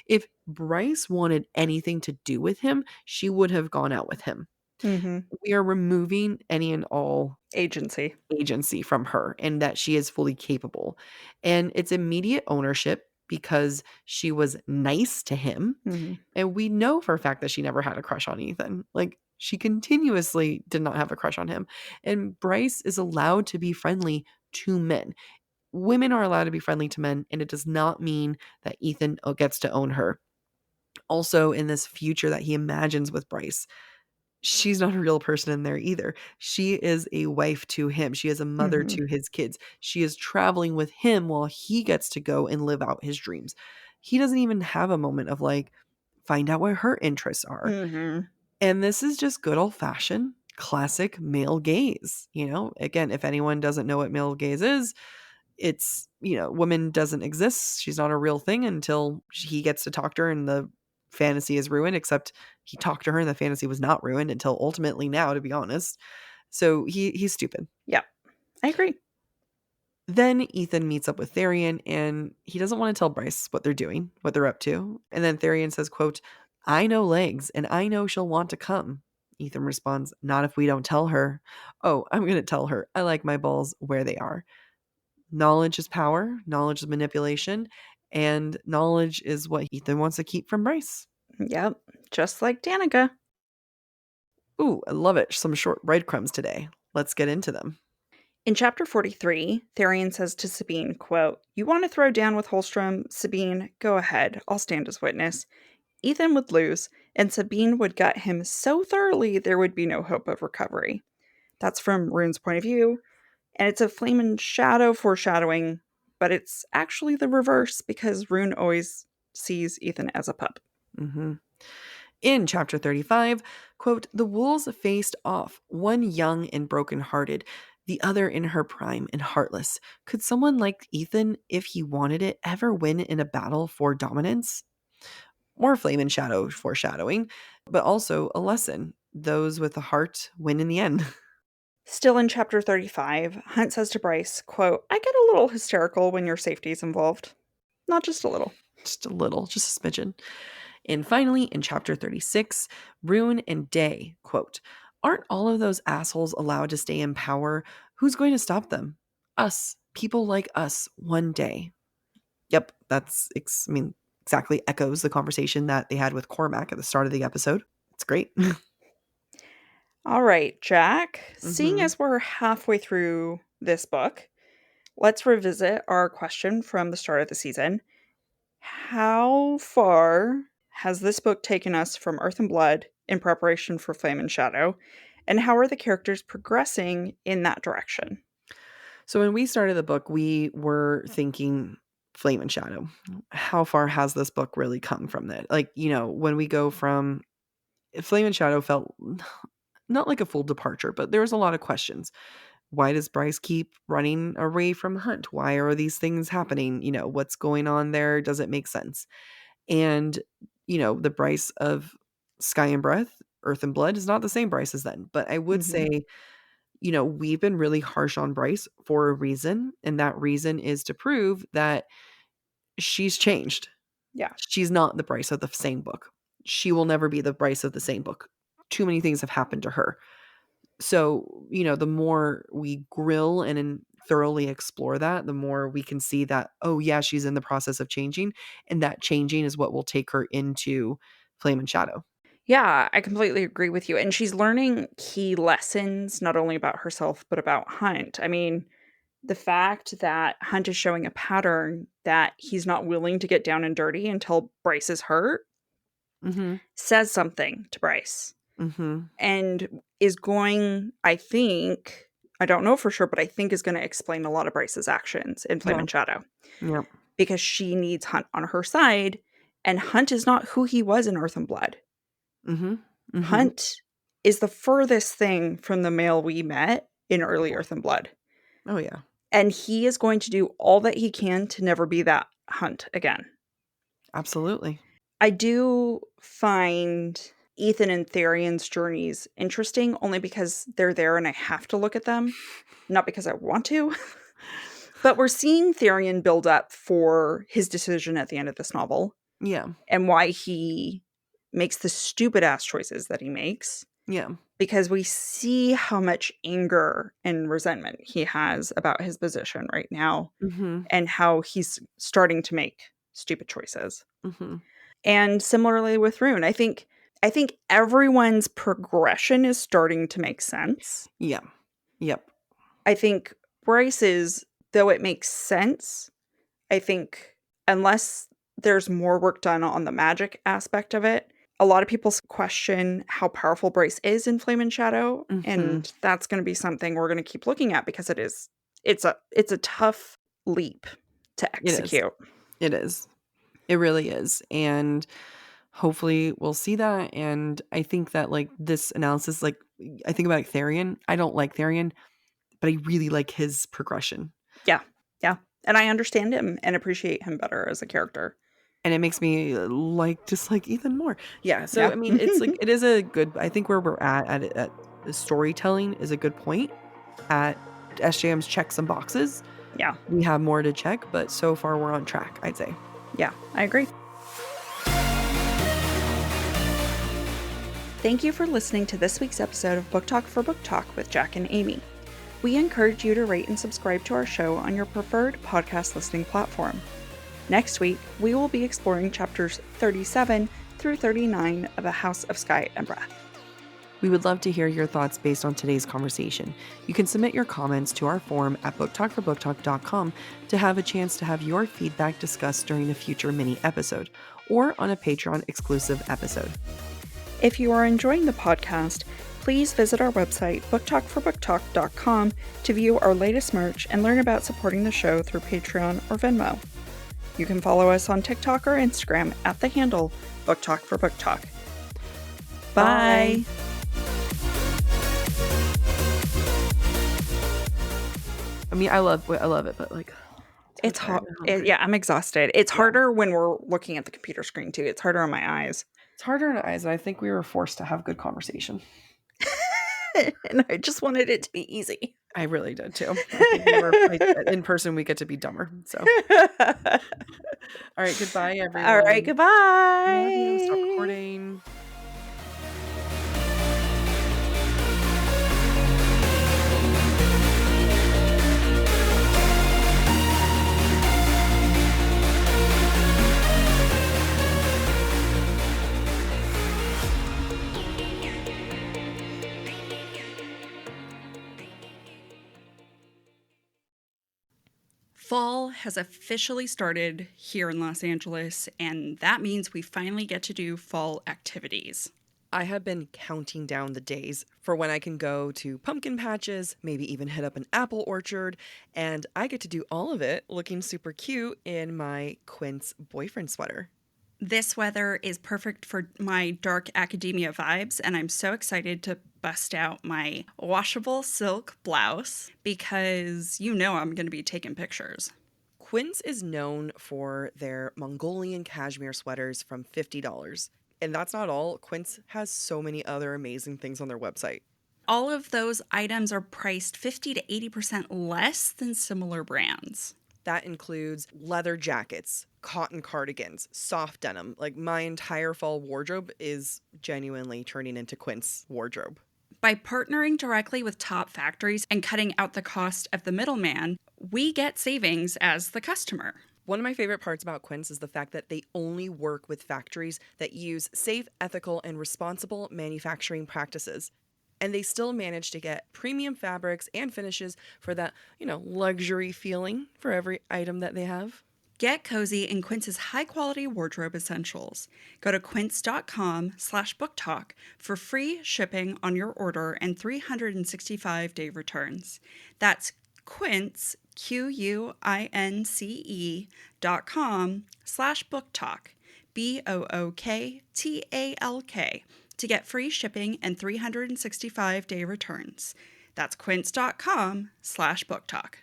If Bryce wanted anything to do with him, she would have gone out with him. Mm-hmm. We are removing any and all agency from her, and that she is fully capable. And it's immediate ownership because she was nice to him. Mm-hmm. And we know for a fact that she never had a crush on Ithan. She continuously did not have a crush on him. And Bryce is allowed to be friendly to men. Women are allowed to be friendly to men, and it does not mean that Ithan gets to own her. Also, in this future that he imagines with Bryce, she's not a real person in there either. She is a wife to him. She is a mother to his kids. She is traveling with him while he gets to go and live out his dreams. He doesn't even have a moment of find out what her interests are. Mm-hmm. And this is just good old-fashioned classic male gaze. Again, if anyone doesn't know what male gaze is, it's, woman doesn't exist. She's not a real thing until he gets to talk to her and the fantasy is ruined, except he talked to her and the fantasy was not ruined until ultimately now, to be honest. So he's stupid. Yeah, I agree. Then Ithan meets up with Tharion, and he doesn't want to tell Bryce what they're doing, what they're up to. And then Tharion says, quote, "I know legs, and I know she'll want to come." Ithan responds, "Not if we don't tell her." "Oh, I'm going to tell her. I like my balls where they are." Knowledge is power, knowledge is manipulation, and knowledge is what Ithan wants to keep from Bryce. Yep, just like Danica. Ooh, I love it. Some short breadcrumbs today. Let's get into them. In chapter 43, Tharion says to Sabine, quote, "You want to throw down with Holstrom? Sabine, go ahead. I'll stand as witness." Ithan would lose, and Sabine would gut him so thoroughly there would be no hope of recovery. That's from Ruhn's point of view, and it's a flame and shadow foreshadowing, but it's actually the reverse because Ruhn always sees Ithan as a pup. Mm-hmm. In chapter 35, quote, "The wolves faced off, one young and broken-hearted, the other in her prime and heartless. Could someone like Ithan, if he wanted it, ever win in a battle for dominance?" More flame and shadow foreshadowing, but also a lesson. Those with a heart win in the end. Still in chapter 35, Hunt says to Bryce, quote, "I get a little hysterical when your safety is involved." Not just a little. Just a little, just a smidgen. And finally, in chapter 36, Ruhn and Day, quote, "Aren't all of those assholes allowed to stay in power? Who's going to stop them? Us, people like us, one day." Yep, that's, exactly echoes the conversation that they had with Cormac at the start of the episode. It's great. All right, Jack, seeing as we're halfway through this book, let's revisit our question from the start of the season. How far has this book taken us from Earth and Blood in preparation for Flame and Shadow? And how are the characters progressing in that direction? So when we started the book, we were thinking Flame and Shadow. How far has this book really come from that? When we go from Flame and Shadow felt not like a full departure, but there was a lot of questions. Why does Bryce keep running away from Hunt? Why are these things happening? What's going on there? Does it make sense? And, the Bryce of Sky and Breath, Earth and Blood is not the same Bryce as then. But I would say, we've been really harsh on Bryce for a reason. And that reason is to prove that she's changed. Yeah. She's not the Bryce of the same book. She will never be the Bryce of the same book. Too many things have happened to her. So, the more we grill and thoroughly explore that, the more we can see that, oh yeah, she's in the process of changing. And that changing is what will take her into Flame and Shadow. Yeah, I completely agree with you. And she's learning key lessons, not only about herself, but about Hunt. I mean, the fact that Hunt is showing a pattern that he's not willing to get down and dirty until Bryce is hurt says something to Bryce. And is going, I think, I don't know for sure, but I think is going to explain a lot of Bryce's actions in Flame and Shadow. Yep. Because she needs Hunt on her side, and Hunt is not who he was in Earth and Blood. Hunt is the furthest thing from the male we met in early Earth and Blood. Oh, yeah. And he is going to do all that he can to never be that Hunt again. Absolutely. I do find Ithan and Tharion's journeys interesting only because they're there and I have to look at them, not because I want to. But we're seeing Tharion build up for his decision at the end of this novel. Yeah. And why he makes the stupid ass choices that he makes. Yeah. Because we see how much anger and resentment he has about his position right now and how he's starting to make stupid choices. And similarly with Ruhn, I think everyone's progression is starting to make sense. Yeah. Yep. I think Bryce's, though it makes sense, I think unless there's more work done on the magic aspect of it, a lot of people question how powerful Bryce is in Flame and Shadow, and that's going to be something we're going to keep looking at because it's a tough leap to execute. It is. It really is. And hopefully we'll see that. And I think that like this analysis, like I think about Tharion. I don't like Tharion, but I really like his progression. Yeah. Yeah. And I understand him and appreciate him better as a character. And it makes me dislike Ithan more. Yeah. So, yeah. I mean, it's like, it is a good, I think where we're at the storytelling is a good point. At SJM's check some boxes. Yeah. We have more to check, but so far we're on track, I'd say. Yeah, I agree. Thank you for listening to this week's episode of Book Talk for Book Talk with Jac and Amy. We encourage you to rate and subscribe to our show on your preferred podcast listening platform. Next week, we will be exploring chapters 37 through 39 of A House of Sky and Breath. We would love to hear your thoughts based on today's conversation. You can submit your comments to our form at booktalkforbooktalk.com to have a chance to have your feedback discussed during a future mini episode or on a Patreon exclusive episode. If you are enjoying the podcast, please visit our website, booktalkforbooktalk.com, to view our latest merch and learn about supporting the show through Patreon or Venmo. You can follow us on TikTok or Instagram at the handle booktalkforbooktalk. Bye! I mean, I love it, but like, it's hard. Yeah, I'm exhausted. It's harder when we're looking at the computer screen too. It's harder on my eyes. It's harder on the eyes, and I think we were forced to have good conversation. And I just wanted it to be easy. I really did too. I think in person, we get to be dumber. So, all right, goodbye, everyone. All right, goodbye. Love you. Stop recording. Fall has officially started here in Los Angeles, and that means we finally get to do fall activities. I have been counting down the days for when I can go to pumpkin patches, maybe even hit up an apple orchard, and I get to do all of it looking super cute in my Quince boyfriend sweater. This weather is perfect for my dark academia vibes, and I'm so excited to bust out my washable silk blouse because you know I'm going to be taking pictures. Quince is known for their Mongolian cashmere sweaters from $50. And that's not all. Quince has so many other amazing things on their website. All of those items are priced 50 to 80% less than similar brands. That includes leather jackets, cotton cardigans, soft denim. Like my entire fall wardrobe is genuinely turning into Quince wardrobe. By partnering directly with top factories and cutting out the cost of the middleman, we get savings as the customer. One of my favorite parts about Quince is the fact that they only work with factories that use safe, ethical, and responsible manufacturing practices. And they still manage to get premium fabrics and finishes for that, luxury feeling for every item that they have. Get cozy in Quince's high-quality wardrobe essentials. Go to quince.com/booktalk for free shipping on your order and 365-day returns. That's Quince, QUINCE.com/booktalk, BOOKTALK, to get free shipping and 365-day returns. That's quince.com/booktalk.